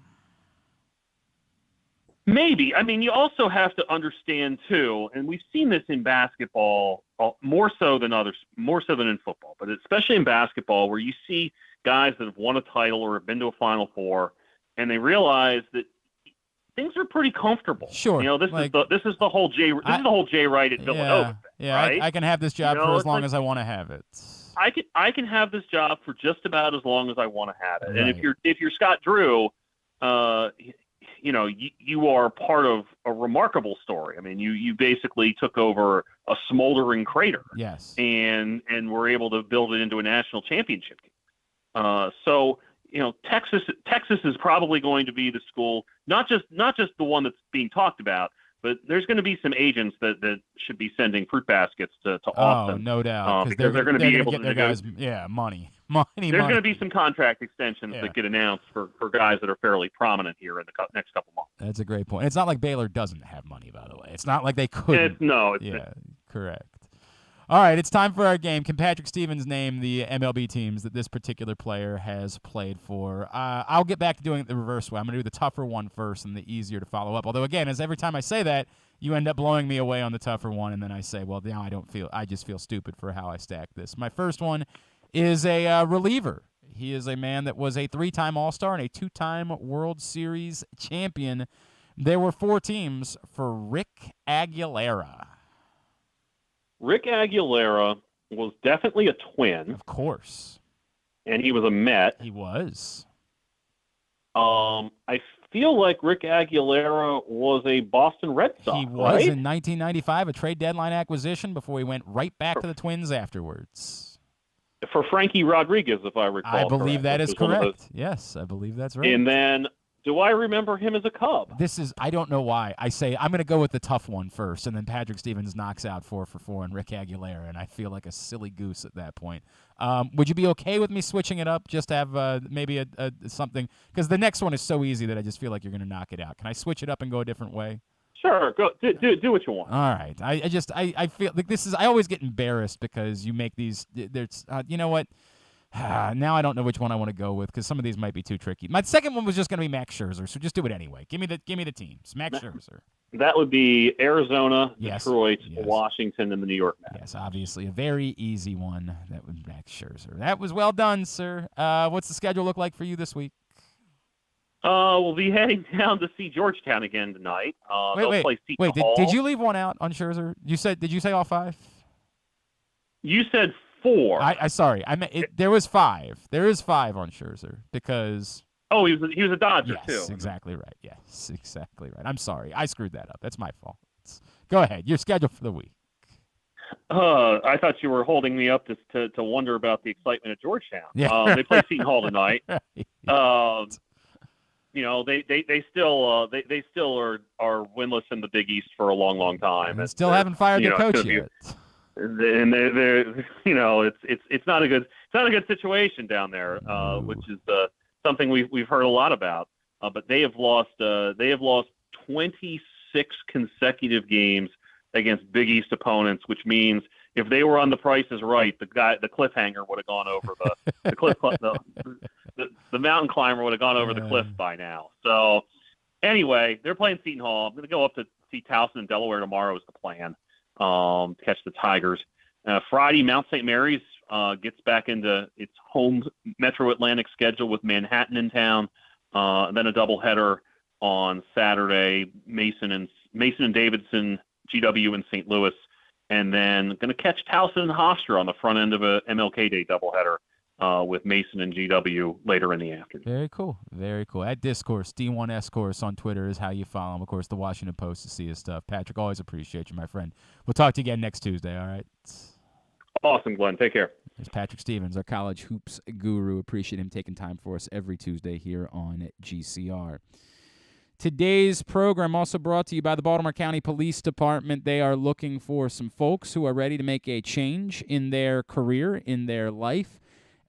Maybe. I mean, you also have to understand too, and we've seen this in basketball more so than in football, but especially in basketball, where you see guys that have won a title or have been to a Final Four, and they realize that things are pretty comfortable. Sure. This is the whole Jay Wright at Villanova. Yeah, right? I can have this job for as long as I want to have it. I can have this job for just about as long as I want to have it. Right. And if you're Scott Drew, you are part of a remarkable story. I mean, you basically took over a smoldering crater. Yes. And were able to build it into a national championship game. So Texas is probably going to be the school, not just the one that's being talked about, but there's going to be some agents that should be sending fruit baskets to Austin. Oh, no doubt. Because they're going to be able to get their guys, money. There's going to be some contract extensions that get announced for guys that are fairly prominent here in the next couple months. That's a great point. It's not like Baylor doesn't have money, by the way. It's not like they couldn't. Correct. All right, it's time for our game. Can Patrick Stevens name the MLB teams that this particular player has played for? I'll get back to doing it the reverse way. I'm going to do the tougher one first and the easier to follow up. Although, again, as every time I say that, you end up blowing me away on the tougher one, and then I say, well, now I just feel stupid for how I stacked this. My first one is a reliever. He is a man that was a 3-time All-Star and a 2-time World Series champion. There were 4 teams for Rick Aguilera. Rick Aguilera was definitely a Twin. Of course. And he was a Met. He was. I feel like Rick Aguilera was a Boston Red Sox. He was in 1995, a trade deadline acquisition before he went right back to the Twins afterwards. For Frankie Rodriguez, if I recall. I believe that is correct. Yes, I believe that's right. And then, do I remember him as a Cub? I don't know why. I say I'm going to go with the tough one first, and then Patrick Stevens knocks out 4 for 4 and Rick Aguilera, and I feel like a silly goose at that point. Would you be okay with me switching it up, just to have maybe a something? Because the next one is so easy that I just feel like you're going to knock it out. Can I switch it up and go a different way? Sure, go do what you want. All right. I feel like I always get embarrassed because you make these. There's you know what? Now I don't know which one I want to go with because some of these might be too tricky. My second one was just going to be Max Scherzer, so just do it anyway. Give me the teams. Max Scherzer. That would be Arizona, Detroit, Washington, and the New York Mets. Yes, obviously a very easy one. That would be Max Scherzer. That was well done, sir. What's the schedule look like for you this week? We'll be heading down to see Georgetown again tonight. Play Seton Hall. Did you leave one out on Scherzer? Did you say all 5? You said 4. Sorry. I meant there was 5. There is 5 on Scherzer because. Oh, he was a Dodger too. Yes, exactly right. Yes, exactly right. I'm sorry. I screwed that up. That's my fault. Go ahead. Your schedule for the week. I thought you were holding me up to wonder about the excitement at Georgetown. Yeah. They play Seton Hall tonight. They still are winless in the Big East for a long, long time. And still haven't fired their coach yet. And they're it's not a good situation down there, which is something we've heard a lot about. But they have lost 26 consecutive games against Big East opponents, which means if they were on The Price is Right, the cliffhanger would have gone over the mountain climber would have gone over the cliff by now. So anyway, they're playing Seton Hall. I'm going to go up to see Towson in Delaware tomorrow is the plan. Catch the Tigers. Friday, Mount St. Mary's gets back into its home Metro Atlantic schedule with Manhattan in town. And then a doubleheader on Saturday, Mason and Davidson, GW in St. Louis, and then going to catch Towson and Hofstra on the front end of a MLK Day doubleheader with Mason and GW later in the afternoon. Very cool. Very cool. At Discourse, D1S Course on Twitter is how you follow him. Of course, the Washington Post to see his stuff. Patrick, always appreciate you, my friend. We'll talk to you again next Tuesday, all right? Awesome, Glenn. Take care. There's Patrick Stevens, our college hoops guru. Appreciate him taking time for us every Tuesday here on GCR. Today's program also brought to you by the Baltimore County Police Department. They are looking for some folks who are ready to make a change in their career, in their life,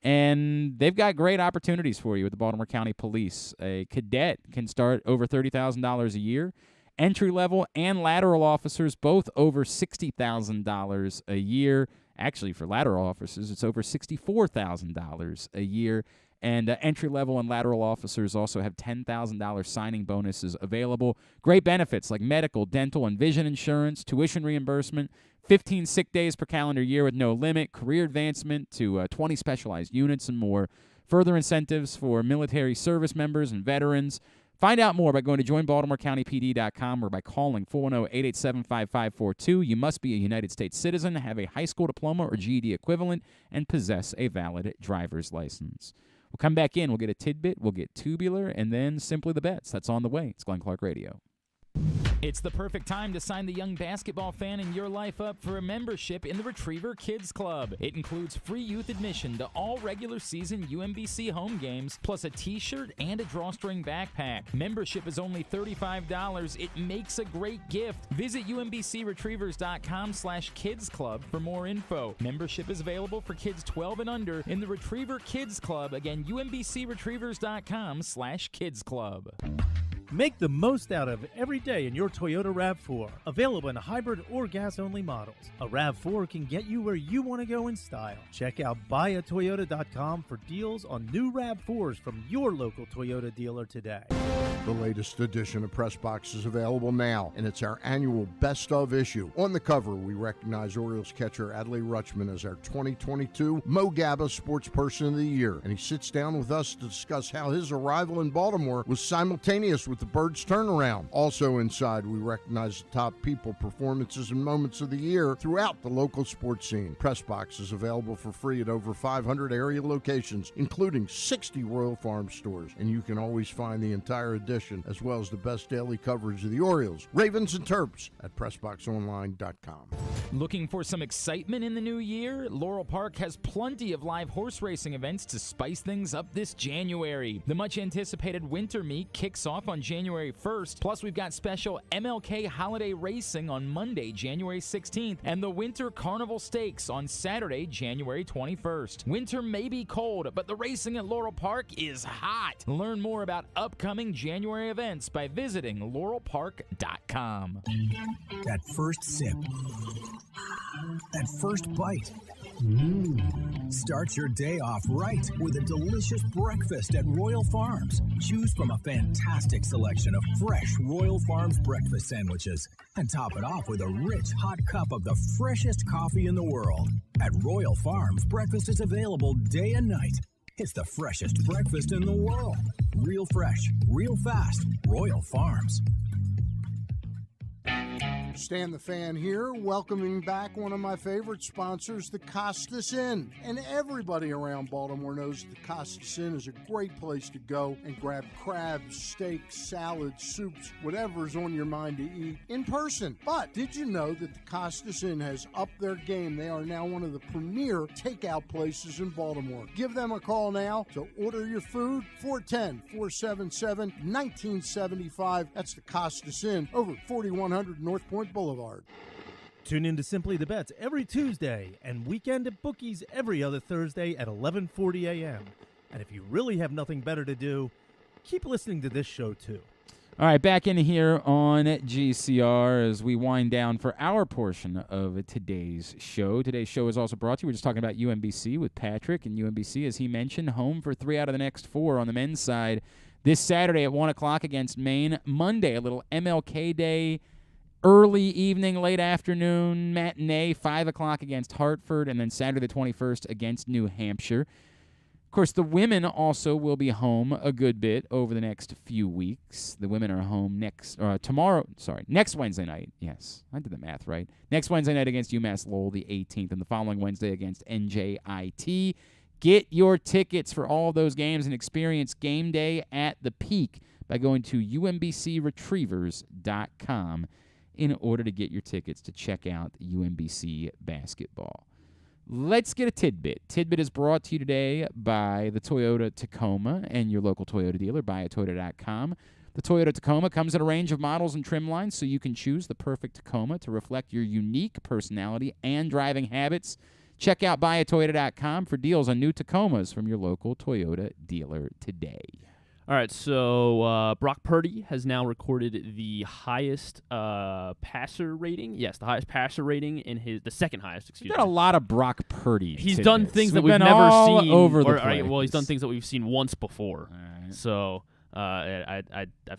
and they've got great opportunities for you with the Baltimore County Police. A cadet can start over $30,000 a year. Entry-level and lateral officers, both over $60,000 a year. Actually, for lateral officers, it's over $64,000 a year. And entry-level and lateral officers also have $10,000 signing bonuses available. Great benefits like medical, dental, and vision insurance, tuition reimbursement, 15 sick days per calendar year with no limit, career advancement to 20 specialized units and more. Further incentives for military service members and veterans. Find out more by going to joinbaltimorecountypd.com or by calling 410-887-5542. You must be a United States citizen, have a high school diploma or GED equivalent, and possess a valid driver's license. We'll come back in. We'll get a tidbit. We'll get tubular, and then Simply the Bets. That's on the way. It's Glenn Clark Radio. It's the perfect time to sign the young basketball fan in your life up for a membership in the Retriever Kids Club. It includes free youth admission to all regular season UMBC home games, plus a t-shirt and a drawstring backpack. Membership is only $35. It makes a great gift. Visit UMBCRetrievers.com/Kids Club for more info. Membership is available for kids 12 and under in the Retriever Kids Club. Again, UMBCRetrievers.com/Kids Club. Make the most out of every day in your Toyota RAV4. Available in hybrid or gas-only models. A RAV4 can get you where you want to go in style. Check out buyatoyota.com for deals on new RAV4s from your local Toyota dealer today. The latest edition of Press Box is available now, and it's our annual Best Of issue. On the cover, we recognize Orioles catcher Adley Rutschman as our 2022 Mo Gabba Sports Person of the Year, and he sits down with us to discuss how his arrival in Baltimore was simultaneous with the Birds' turnaround. Also inside, we recognize the top people, performances, and moments of the year throughout the local sports scene. Press Box is available for free at over 500 area locations, including 60 Royal Farm stores, and you can always find the entire edition as well as the best daily coverage of the Orioles, Ravens, and Terps at PressBoxOnline.com. Looking for some excitement in the new year? Laurel Park has plenty of live horse racing events to spice things up this January. The much-anticipated winter meet kicks off on January 1st, plus we've got special MLK holiday racing on Monday, January 16th, and the Winter Carnival Stakes on Saturday, January 21st. Winter may be cold, but the racing at Laurel Park is hot. Learn more about upcoming January events by visiting laurelpark.com. That first sip. That first bite. Start your day off right with a delicious breakfast at Royal Farms. Choose from a fantastic selection of fresh Royal Farms breakfast sandwiches and top it off with a rich hot cup of the freshest coffee in the world. At Royal Farms, breakfast is available day and night. It's the freshest breakfast in the world. Real fresh, real fast. Royal Farms. Stan the Fan here, welcoming back one of my favorite sponsors, the Costas Inn. And everybody around Baltimore knows that the Costas Inn is a great place to go and grab crabs, steaks, salads, soups, whatever's on your mind to eat in person. But did you know that the Costas Inn has upped their game? They are now one of the premier takeout places in Baltimore. Give them a call now to order your food, 410-477-1975. That's the Costas Inn over 4100 North Point Boulevard. Tune in to Simply the Bets every Tuesday and Weekend at Bookies every other Thursday at 11:40 a.m. And if you really have nothing better to do, keep listening to this show too. All right, back in here on GCR as we wind down for our portion of today's show. Today's show is also brought to you. We're just talking about UMBC with Patrick, and UMBC, as he mentioned, home for 3 out of the next 4 on the men's side this Saturday at 1 o'clock against Maine. Monday, a little MLK Day, early evening, late afternoon matinee, 5 o'clock against Hartford, and then Saturday the 21st against New Hampshire. course, the women also will be home a good bit over the next few weeks. The women are home next Wednesday night. Yes, I did the math right. Next Wednesday night against UMass Lowell, the 18th, and the following Wednesday against NJIT. Get your tickets for all of those games and experience game day at the Peak by going to umbcretrievers.com in order to get your tickets to check out UMBC basketball. Let's get a tidbit. Tidbit is brought to you today by the Toyota Tacoma and your local Toyota dealer, buyatoyota.com. The Toyota Tacoma comes in a range of models and trim lines, so you can choose the perfect Tacoma to reflect your unique personality and driving habits. Check out buyatoyota.com for deals on new Tacomas from your local Toyota dealer today. All right, so Brock Purdy has now recorded the highest passer rating. Yes, the highest passer rating in the second highest. We've done a lot of Brock Purdy. He's tidbits. done things that we've been never all seen over the place. Well, he's done things that we've seen once before. Right. So I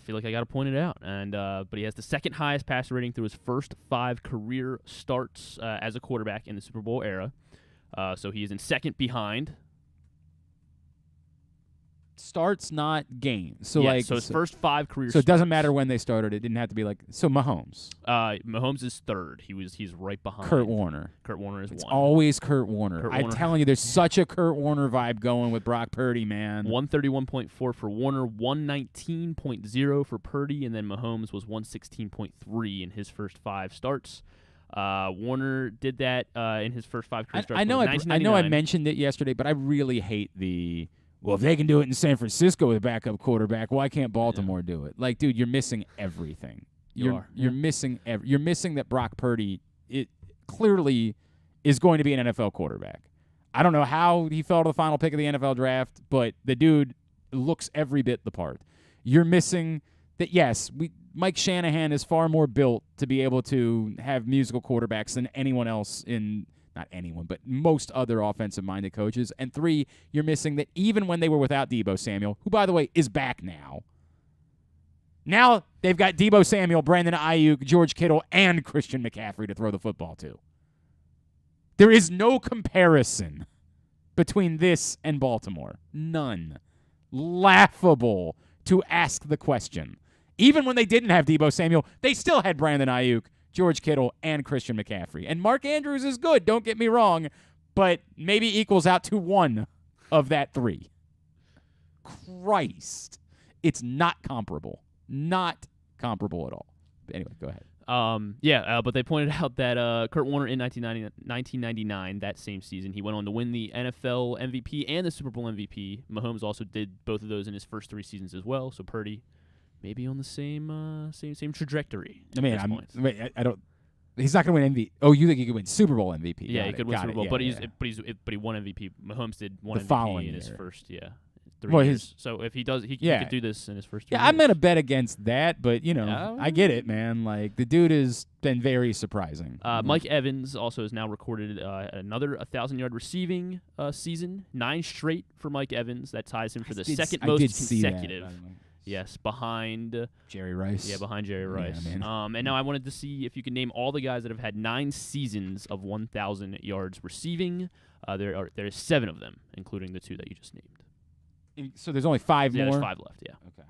feel like I got to point it out. And but he has the second highest passer rating through his first 5 career starts as a quarterback in the Super Bowl era. So he is in second behind. Starts, not games. So yeah, so his first 5 career. So it doesn't matter when they started. It didn't have to be like Mahomes. Mahomes is third. He's right behind Kurt Warner. Kurt Warner is It's 1. always Kurt Warner. I'm Warner. telling you, there's such a Kurt Warner vibe going with Brock Purdy, man. 131.4 for Warner, 119.0 for Purdy, and then Mahomes was 116.3 in his first 5 starts. Warner did that in his first 5 career starts. I know I mentioned it yesterday, but I really hate the. Well, if they can do it in San Francisco with a backup quarterback, why can't Baltimore do it? Like, dude, you're missing everything. You're missing you're missing that Brock Purdy clearly is going to be an NFL quarterback. I don't know how he fell to the final pick of the NFL draft, but the dude looks every bit the part. You're missing that. Yes, Mike Shanahan is far more built to be able to have musical quarterbacks than anyone else in. Not anyone, but most other offensive-minded coaches. And 3, you're missing that even when they were without Deebo Samuel, who, by the way, is back now. Now they've got Deebo Samuel, Brandon Ayuk, George Kittle, and Christian McCaffrey to throw the football to. There is no comparison between this and Baltimore. None. Laughable to ask the question. Even when they didn't have Deebo Samuel, they still had Brandon Ayuk, George Kittle, and Christian McCaffrey. And Mark Andrews is good, don't get me wrong, but maybe equals out to 1 of that 3. Christ. It's not comparable. Not comparable at all. But anyway, go ahead. But they pointed out that Kurt Warner in 1999, that same season, he went on to win the NFL MVP and the Super Bowl MVP. Mahomes also did both of those in his first 3 seasons as well, so Purdy maybe on the same trajectory. I mean, I don't. He's not going to win MVP. Oh, you think he could win Super Bowl MVP? Yeah, he could win Super Bowl, yeah, but he won MVP. Mahomes did one the MVP following in his year. first 3 years. So if he does, he could do this in his first 2 years. I'm going to bet against that, but I get it, man. Like the dude has been very surprising. Mike Evans also has now recorded another 1,000-yard receiving season, 9 straight for Mike Evans. That ties him for the second most consecutive. Yes, behind Jerry Rice. Yeah, behind Jerry Rice. Yeah, and now I wanted to see if you could name all the guys that have had 9 seasons of 1,000 yards receiving. There are 7 of them, including the 2 that you just named. So there's only 5 more? Yeah, there's 5 left, yeah. Okay.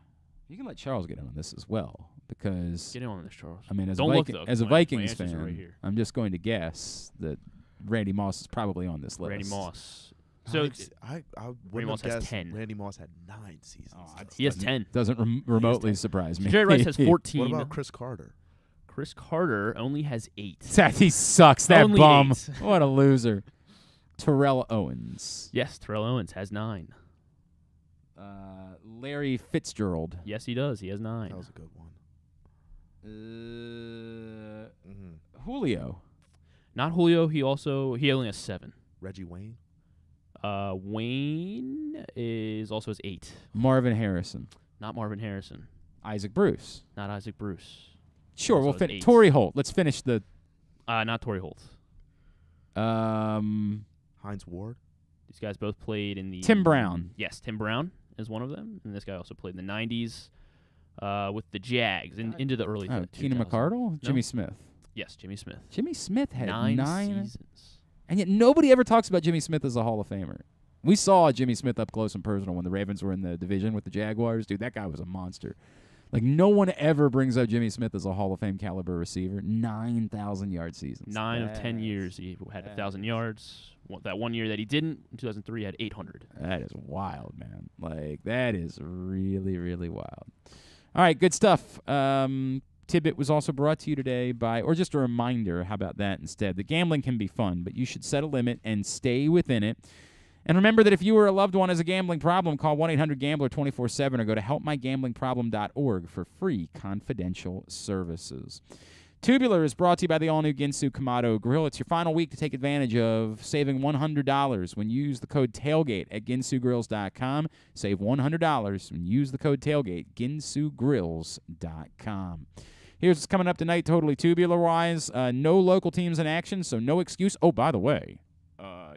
You can let Charles get in on this as well, because... Get in on this, Charles. I mean, as a Vikings fan, right, I'm just going to guess that Randy Moss is probably on this list. Randy Moss. So I Randy Moss has 10. Randy Moss had 9 seasons. He has 10. Doesn't remotely surprise me. Jerry Rice has 14. What about Chris Carter? Chris Carter only has 8. He sucks. That only bum. 8. What a loser. Terrell Owens. Yes, Terrell Owens has 9. Larry Fitzgerald. Yes, he does. He has 9. That was a good one. Julio. Not Julio. He only has 7. Reggie Wayne. Wayne also has 8. Marvin Harrison. Not Marvin Harrison. Isaac Bruce. Not Isaac Bruce. Sure, we'll finish. Torrey Holt. Let's finish the... Not Torrey Holt. Hines Ward. These guys both played in the... Tim Brown. Yes, Tim Brown is one of them. And this guy also played in the 90s with the Jags into the early 2000s. Keenan McCardle? No? Jimmy Smith. Yes, Jimmy Smith. Jimmy Smith had 9 9 seasons. And yet nobody ever talks about Jimmy Smith as a Hall of Famer. We saw Jimmy Smith up close and personal when the Ravens were in the division with the Jaguars. Dude, that guy was a monster. Like, no one ever brings up Jimmy Smith as a Hall of Fame caliber receiver. 9,000-yard seasons. 9 of 10 years he had 1,000 yards. That 1 year that he didn't, in 2003, he had 800. That is wild, man. Like, that is really, really wild. All right, good stuff. Tidbit was also brought to you today by, or just a reminder, how about that instead? The gambling can be fun, but you should set a limit and stay within it. And remember that if you or a loved one has a gambling problem, call 1-800-GAMBLER 24/7 or go to helpmygamblingproblem.org for free confidential services. Tubular is brought to you by the all-new Ginsu Kamado Grill. It's your final week to take advantage of saving $100 when you use the code TAILGATE at ginsugrills.com. Save $100 when you use the code TAILGATE, ginsugrills.com. Here's what's coming up tonight, totally tubular-wise. No local teams in action, so no excuse. Oh, by the way,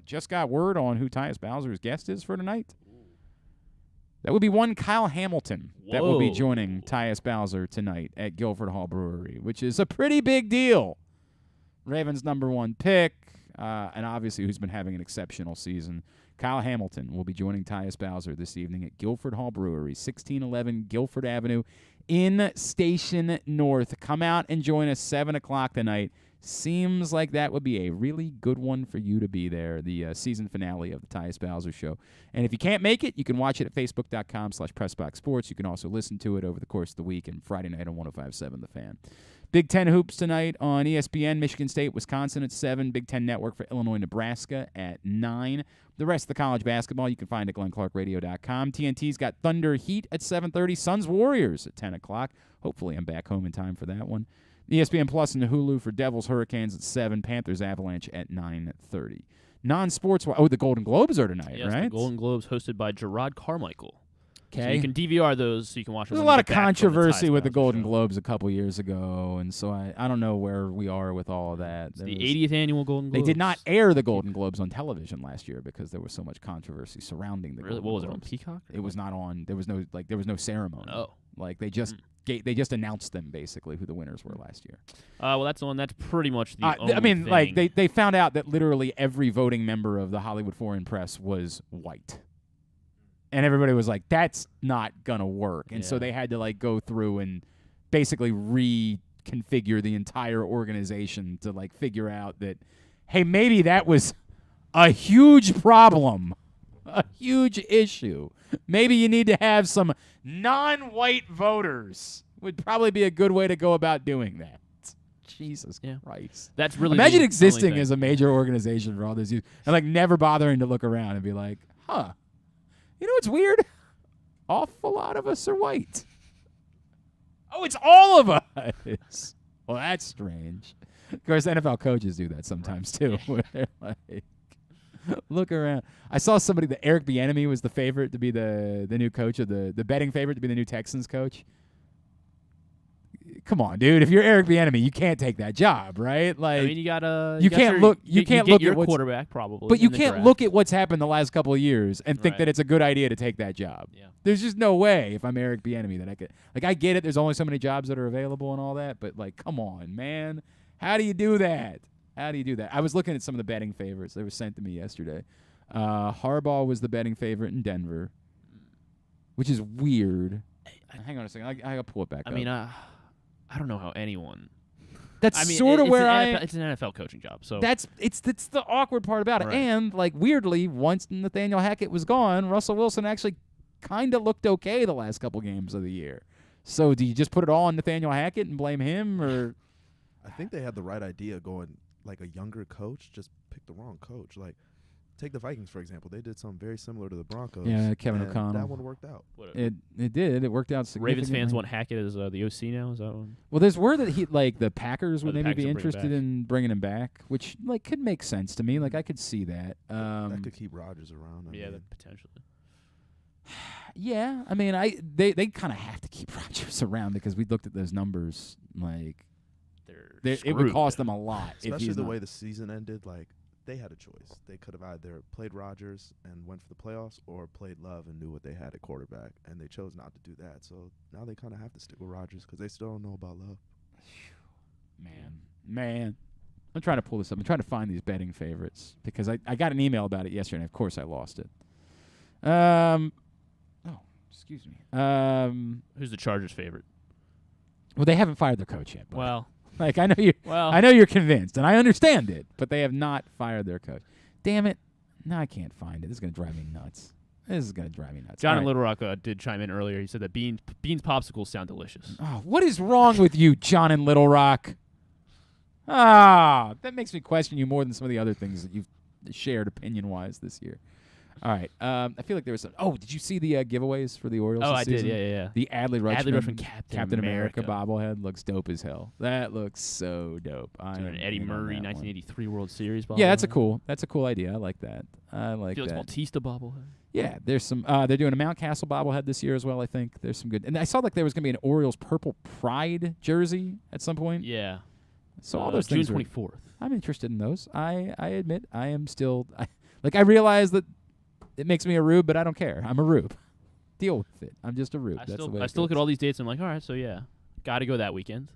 just got word on who Tyus Bowser's guest is for tonight. That would be one Kyle Hamilton that will be joining Tyus Bowser tonight at Guilford Hall Brewery, which is a pretty big deal. Ravens' #1 pick, and obviously who's been having an exceptional season. Kyle Hamilton will be joining Tyus Bowser this evening at Guilford Hall Brewery, 1611 Guilford Avenue in Station North. Come out and join us 7 o'clock tonight. Seems like that would be a really good one for you to be there, the season finale of the Tyus Bowser Show. And if you can't make it, you can watch it at facebook.com/PressBoxSports. You can also listen to it over the course of the week and Friday night on 105.7 The Fan. Big Ten Hoops tonight on ESPN, Michigan State, Wisconsin at 7. Big Ten Network for Illinois, Nebraska at 9. The rest of the college basketball you can find at GlennClarkRadio.com. TNT's got Thunder Heat at 7:30. Suns Warriors at 10 o'clock. Hopefully I'm back home in time for that one. ESPN Plus and the Hulu for Devils Hurricanes at 7. Panthers Avalanche at 9:30. Non-sports. The Golden Globes are tonight, yes, right? The Golden Globes hosted by Gerard Carmichael. Okay. So you can DVR those so you can watch them. There's a lot of controversy with the Golden Globes a couple years ago, and so I don't know where we are with all of that. It's the 80th annual Golden Globes. They did not air the Golden Globes on television last year because there was so much controversy surrounding the Golden Globes. What was it, on Peacock? It was not on. There was no ceremony. Oh. Like they just announced them basically who the winners were last year. Well, that's pretty much the only I mean, thing. like they found out that literally every voting member of the Hollywood Foreign Press was white. And everybody was like, that's not going to work. And so they had to like go through and basically reconfigure the entire organization to like figure out that, hey, maybe that was a huge problem, a huge issue. Maybe you need to have some non-white voters would probably be a good way to go about doing that. Jesus Christ. That's really Imagine existing as a major organization for all those years and like never bothering to look around and be like, huh. You know what's weird? Awful lot of us are white. Oh, it's all of us. Well, that's strange. Of course, NFL coaches do that sometimes too. Where they're like, look around. I saw somebody that Eric Bieniemy was the favorite to be the new coach of the betting favorite to be the new Texans coach. Come on, dude. If you're Eric Bieniemy, you can't take that job, right? Like, I mean, you can't look at your what's, quarterback probably, but you can't look at what's happened the last couple of years and think Right. that it's a good idea to take that job. Yeah. There's just no way if I'm Eric Bieniemy that I could. Like, I get it. There's only so many jobs that are available and all that, but like, come on, man. How do you do that? How do you do that? I was looking at some of the betting favorites that were sent to me yesterday. Harbaugh was the betting favorite in Denver, which is weird. Hang on a second. I gotta pull it back up. I mean, I don't know how anyone. That's sort of where it's an NFL coaching job. So it's the awkward part about it. Right. And like weirdly, once Nathaniel Hackett was gone, Russell Wilson actually kind of looked okay the last couple games of the year. So do you just put it all on Nathaniel Hackett and blame him, or? I think they had the right idea going like a younger coach. Just pick the wrong coach. Like take the Vikings for example. They did something very similar to the Broncos. Yeah, Kevin and O'Connell. That one worked out. It did. It worked out significantly. Ravens fans want Hackett as the OC now. Is that one? Well, there's word that the Packers would the maybe Packers be will bring him interested back. in bringing him back, which like could make sense to me. Like I could see that. That could keep Rodgers around. I mean. Potentially. Yeah, I mean, they kind of have to keep Rodgers around because we looked at those numbers. Like, it would cost them a lot. Especially the way the season ended. Like, they had a choice. They could have either played Rodgers and went for the playoffs or played Love and knew what they had at quarterback, and they chose not to do that. So now they kind of have to stick with Rodgers because they still don't know about Love. Man. I'm trying to pull this up. I'm trying to find these betting favorites because I got an email about it yesterday, and of course I lost it. Excuse me. Who's the Chargers' favorite? Well, they haven't fired their coach yet. Well, like I know you. Well, I know you're convinced, and I understand it, but they have not fired their coach. Damn it! No, I can't find it. This is gonna drive me nuts. John All in right. Little Rock did chime in earlier. He said that beans popsicles sound delicious. Oh, what is wrong with you, John in Little Rock? That makes me question you more than some of the other things that you've shared opinion-wise this year. All right. I feel like there was some. Oh, did you see the giveaways for the Orioles? Oh, this I did. season? Yeah. The Adley Rutschman Captain America America bobblehead looks dope as hell. That looks so dope. Doing an Eddie Murray 1983 World Series bobblehead. Yeah, that's a cool idea. I like that. Felix Bautista bobblehead. Yeah, there's some. They're doing a Mount Castle bobblehead this year as well. I think there's some good. And I saw like there was going to be an Orioles purple pride jersey at some point. Yeah. So all those June things. 24th. I'm interested in those. I admit I am still. I realize that it makes me a rube, but I don't care. I'm a rube. Deal with it. I'm just a rube. That's the way I still look at all these dates and I'm like, all right, so yeah, got to go that weekend.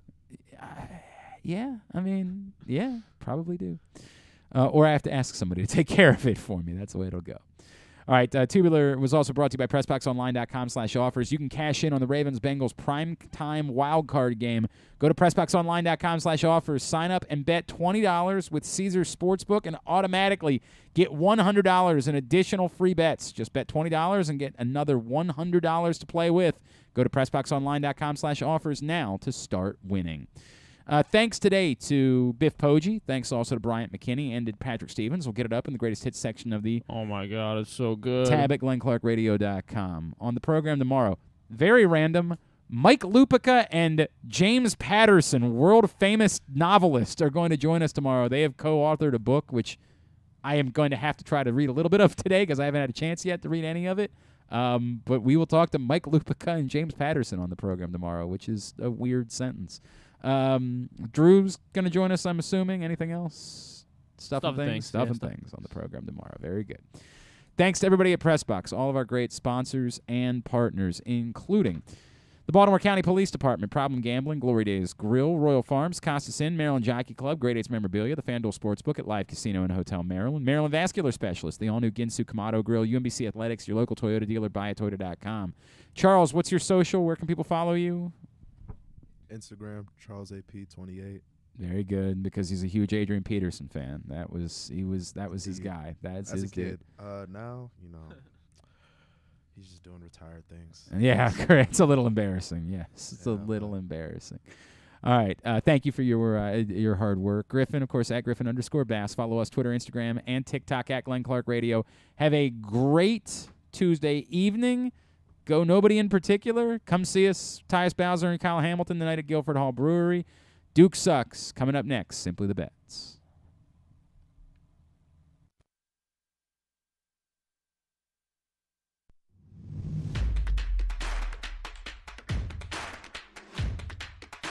Yeah, I mean, yeah, probably do. Or I have to ask somebody to take care of it for me. That's the way it'll go. All right, Tubular was also brought to you by PressBoxOnline.com/offers. You can cash in on the Ravens-Bengals primetime wildcard game. Go to PressBoxOnline.com/offers. Sign up and bet $20 with Caesars Sportsbook and automatically get $100 in additional free bets. Just bet $20 and get another $100 to play with. Go to PressBoxOnline.com/offers now to start winning. Thanks today to Biff Poggi. Thanks also to Bryant McKinnie and to Patrick Stevens. We'll get it up in the greatest hits section of the Oh, my God, it's so good. tab at GlennClarkRadio.com. On the program tomorrow, very random, Mike Lupica and James Patterson, world-famous novelist, are going to join us tomorrow. They have co-authored a book, which I am going to have to try to read a little bit of today because I haven't had a chance yet to read any of it. But we will talk to Mike Lupica and James Patterson on the program tomorrow, which is a weird sentence. Drew's going to join us, I'm assuming. Anything else? Stuff and things on the program tomorrow. Very good. Thanks to everybody at PressBox, all of our great sponsors and partners, including the Baltimore County Police Department, Problem Gambling, Glory Days Grill, Royal Farms, Costas Inn, Maryland Jockey Club, Great 8's Memorabilia, the FanDuel Sportsbook at Live Casino and Hotel Maryland, Maryland Vascular Specialist, the all-new Ginsu Kamado Grill, UMBC Athletics, your local Toyota dealer, buyatoyota.com. Charles, what's your social? Where can people follow you? Instagram, CharlesAP28. Very good, because he's a huge Adrian Peterson fan. That was his guy. That's his kid. dude. Now, he's just doing retired things. Yeah, correct. It's a little embarrassing. Yes, it's a little embarrassing. All right. Thank you for your hard work. Griffin, of course, at Griffin_Bass. Follow us Twitter, Instagram, and TikTok at Glenn Clark Radio. Have a great Tuesday evening. Go nobody in particular. Come see us, Tyus Bowser and Kyle Hamilton, tonight at Guilford Hall Brewery. Duke sucks. Coming up next, Simply the Bets.